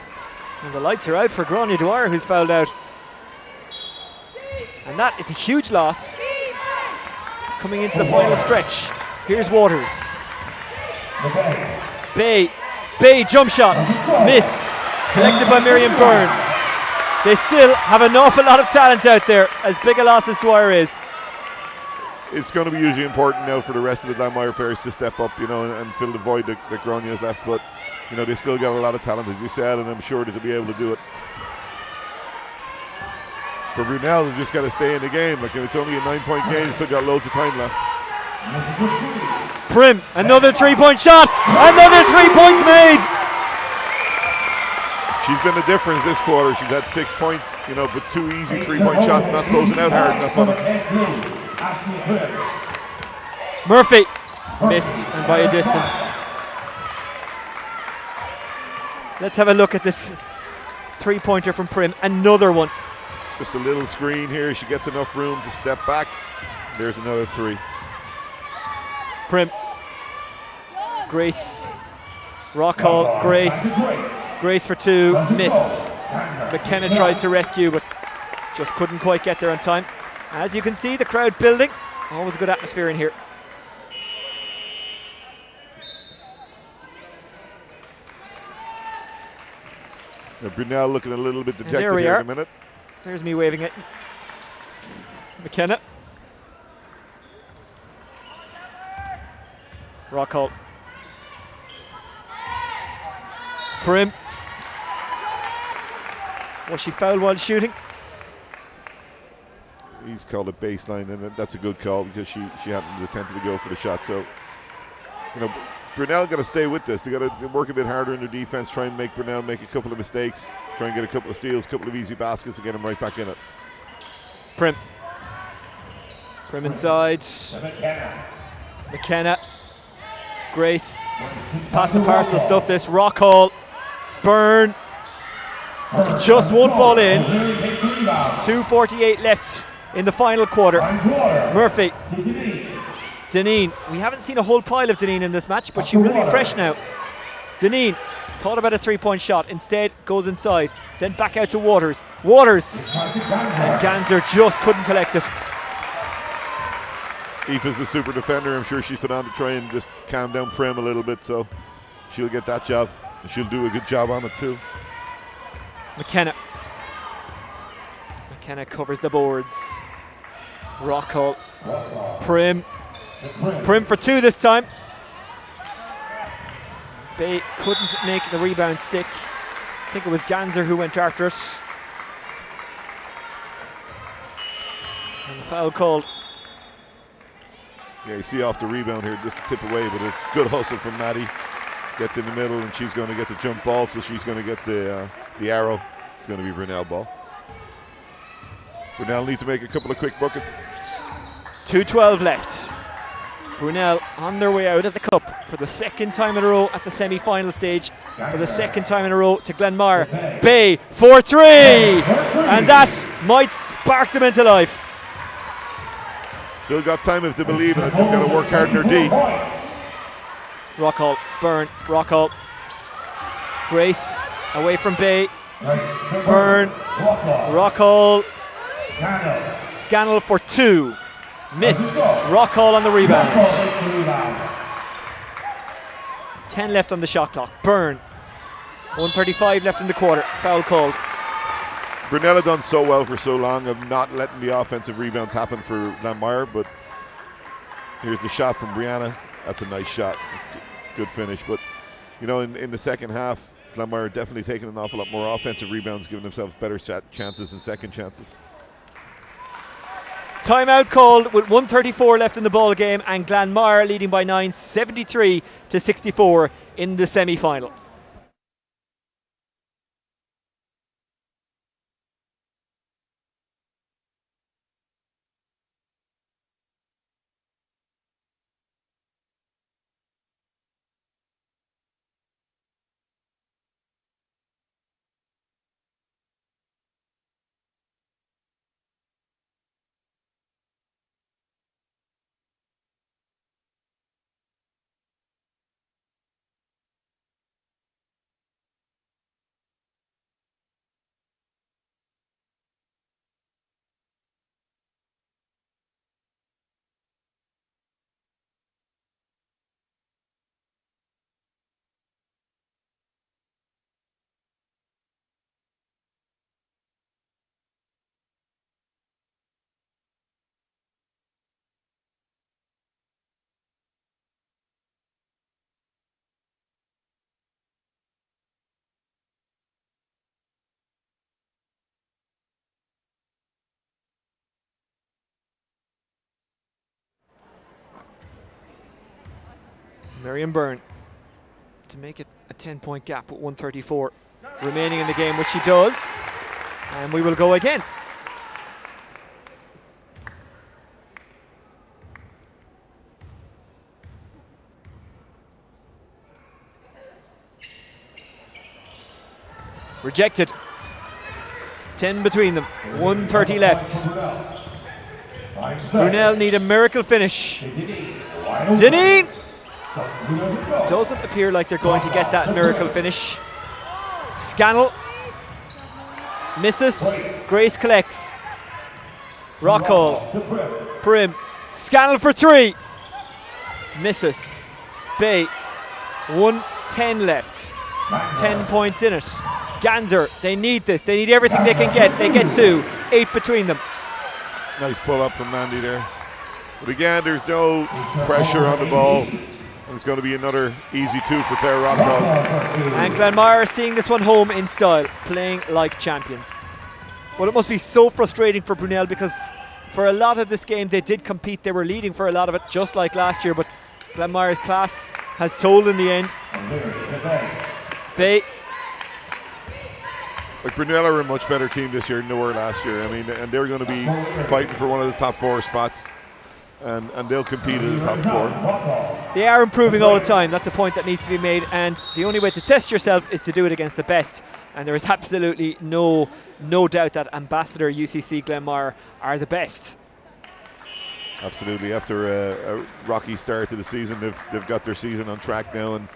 And the lights are out for Grania Dwyer, who's fouled out. And that is a huge loss. Coming into the final stretch. Here's Waters. Bay jump shot, missed. Collected by Miriam Byrne. They still have an awful lot of talent out there, as big a loss as Dwyer is. It's going to be hugely important now for the rest of the Glanmire players to step up, you know, and fill the void that Grania has left. But you know, they still got a lot of talent, as you said, and I'm sure that they'll be able to do it. For Brunell, they've just got to stay in the game. Like, it's only a 9-point game, still got loads of time left. Prim, another 3-point shot, another 3 points made. She's been the difference this quarter. She's had 6 points, you know, but 2 easy 3-point shots, not closing out hard enough on them. Murphy missed, and by a distance. Let's have a look at this 3-pointer from Prim, another one. Just a little screen here. She gets enough room to step back. There's another 3. Prim. Grace. Rockall. Grace for 2. Missed. McKenna tries to rescue, but just couldn't quite get there on time. As you can see, the crowd building. Always a good atmosphere in here. Now Brunell looking a little bit dejected there we here are. in a minute. There's me waving it. McKenna. Rockall. Prim. Was she fouled while shooting? He's called a baseline, and that's a good call because she hadn't attempted to go for the shot. So, you know, Brunell got to stay with this. They got to work a bit harder in their defense, try and make Brunell make a couple of mistakes, try and get a couple of steals, a couple of easy baskets, and get him right back in it. Prim inside. McKenna. Grace. It's past the parcel stuff. This Rockall. Byrne. It just won't fall in. 2:48 left in the final quarter. Murphy. Deneen. We haven't seen a whole pile of Deneen in this match, but she will be fresh now. Deneen thought about a 3-point shot. Instead goes inside. Then back out to Waters. And Ganser just couldn't collect it. Aoife's a super defender. I'm sure she's put on to try and just calm down Prim a little bit, so she'll get that job, and she'll do a good job on it too. McKenna covers the boards. Rockall. Prim for 2 this time. Bay couldn't make the rebound stick. I think it was Ganser who went after it. And the foul called. Yeah, you see off the rebound here, just a tip away, but a good hustle from Maddie. gets in the middle, and she's going to get the jump ball, so she's going to get the arrow. It's going to be Brunell ball. Brunell need to make a couple of quick buckets. 2:12 left. Brunell on their way out of the cup for the second time in a row at the semi-final stage, for the second time in a row to Glanmire. Bay for 3, and that might spark them into life. Still got time if they believe in it. They've got to work hard in their D. Rockall, Byrne, Rockall. Grace away from Bay. Byrne, Rockall. Scannell for 2. Missed. Rockall on the rebound. 10 left on the shot clock. Byrne. 1:35 left in the quarter. Foul called. Brunell have done so well for so long of not letting the offensive rebounds happen for Glanmire, but here's the shot from Brianna. That's a nice shot. Good finish. But, you know, in the second half, Glanmire definitely taking an awful lot more offensive rebounds, giving themselves better chances and second chances. Timeout called with 1:34 left in the ball game, and Glanmire leading by 9, 73-64 in the semi-final. Miriam Byrne to make it a 10-point gap with 1:34 remaining in the game, which she does, and we will go again. Rejected. 10 between them. 1:30 left. Brunell need a miracle finish. Deneen doesn't appear like they're going to get that miracle finish. Scannell misses. Grace collects. Rockall. Prim. Scannell for 3. Misses. Bay. 1:10 left. 10 points in it. Ganser, they need this. They need everything they can get. They get 2. 8 between them. Nice pull up from Mandy there. But again, there's no pressure on the ball. And it's going to be another easy 2 for Claire Rockall. And Glanmire seeing this one home in style, playing like champions. Well, it must be so frustrating for Brunell, because for a lot of this game they did compete. They were leading for a lot of it, just like last year, but Glanmire's class has told in the end. Bay. Like, Brunell are a much better team this year than they were last year. I mean, and they're going to be fighting for one of the top 4 spots. And they'll compete in the top 4. They are improving all the time. That's a point that needs to be made, and the only way to test yourself is to do it against the best. And there is absolutely no doubt that Ambassador UCC Glanmire are the best. Absolutely. After a rocky start to the season, they've got their season on track now, and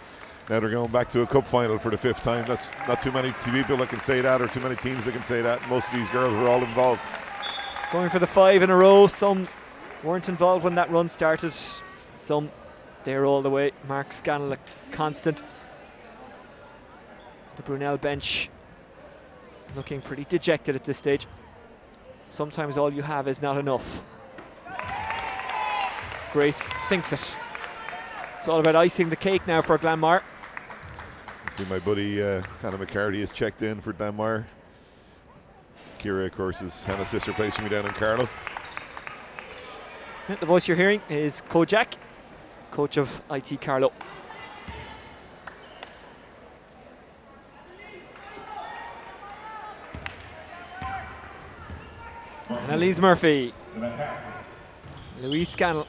now they're going back to a cup final for the 5th time. That's not too many people that can say that, or too many teams that can say that. Most of these girls were all involved. Going for the 5 in a row. Some weren't involved when that run started. Some there all the way. Mark Scannell a constant. The Brunell bench looking pretty dejected at this stage. Sometimes all you have is not enough. Grace sinks it. It's all about icing the cake now for Glanmire. See, my buddy Hannah McCarty has checked in for Glanmire. Kira, of course, is Hannah's sister, plays for me down in Carlow. The voice you're hearing is Kojak, coach of IT Carlow. And Elise Murphy. Louise Scannell.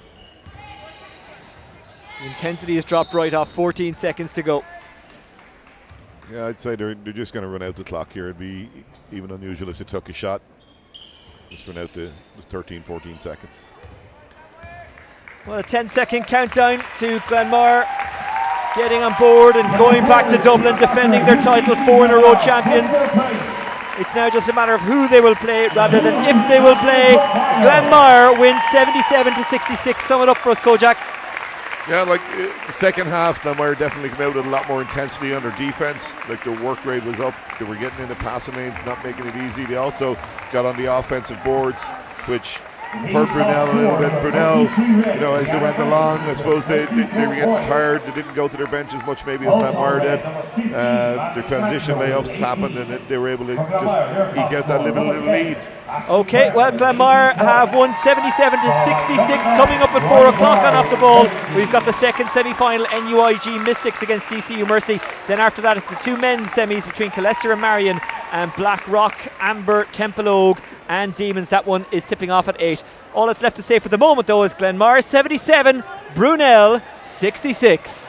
The intensity has dropped right off, 14 seconds to go. Yeah, I'd say they're just going to run out the clock here. It'd be even unusual if they took a shot. Just run out the 13, 14 seconds. Well, a 10-second countdown to Glanmire getting on board and going back to Dublin, defending their title, 4-in-a-row champions. It's now just a matter of who they will play rather than if they will play. Glanmire wins 77-66. Sum it up for us, Kojak. Yeah, like the second half, Glanmire definitely came out with a lot more intensity on their defence. Like their work rate was up. They were getting into passing lanes, not making it easy. They also got on the offensive boards, which hurt Brunell a little bit. Brunell, you know, as they went along, I suppose they were getting tired. They didn't go to their bench as much maybe as Glanmire did. Their transition layups happened and they were able to just eke out that little lead. Okay, well, Glanmire have won 77-66. Coming up at 4 o'clock on Off the Ball, we've got the second semi-final, NUIG Mystics against DCU Mercy. Then after that, it's the two men's semis between Colester and Marion, and Blackrock, Amber, Templeogue and Demons. That one is tipping off at 8. All that's left to say for the moment, though, is Glanmire 77, Brunell 66.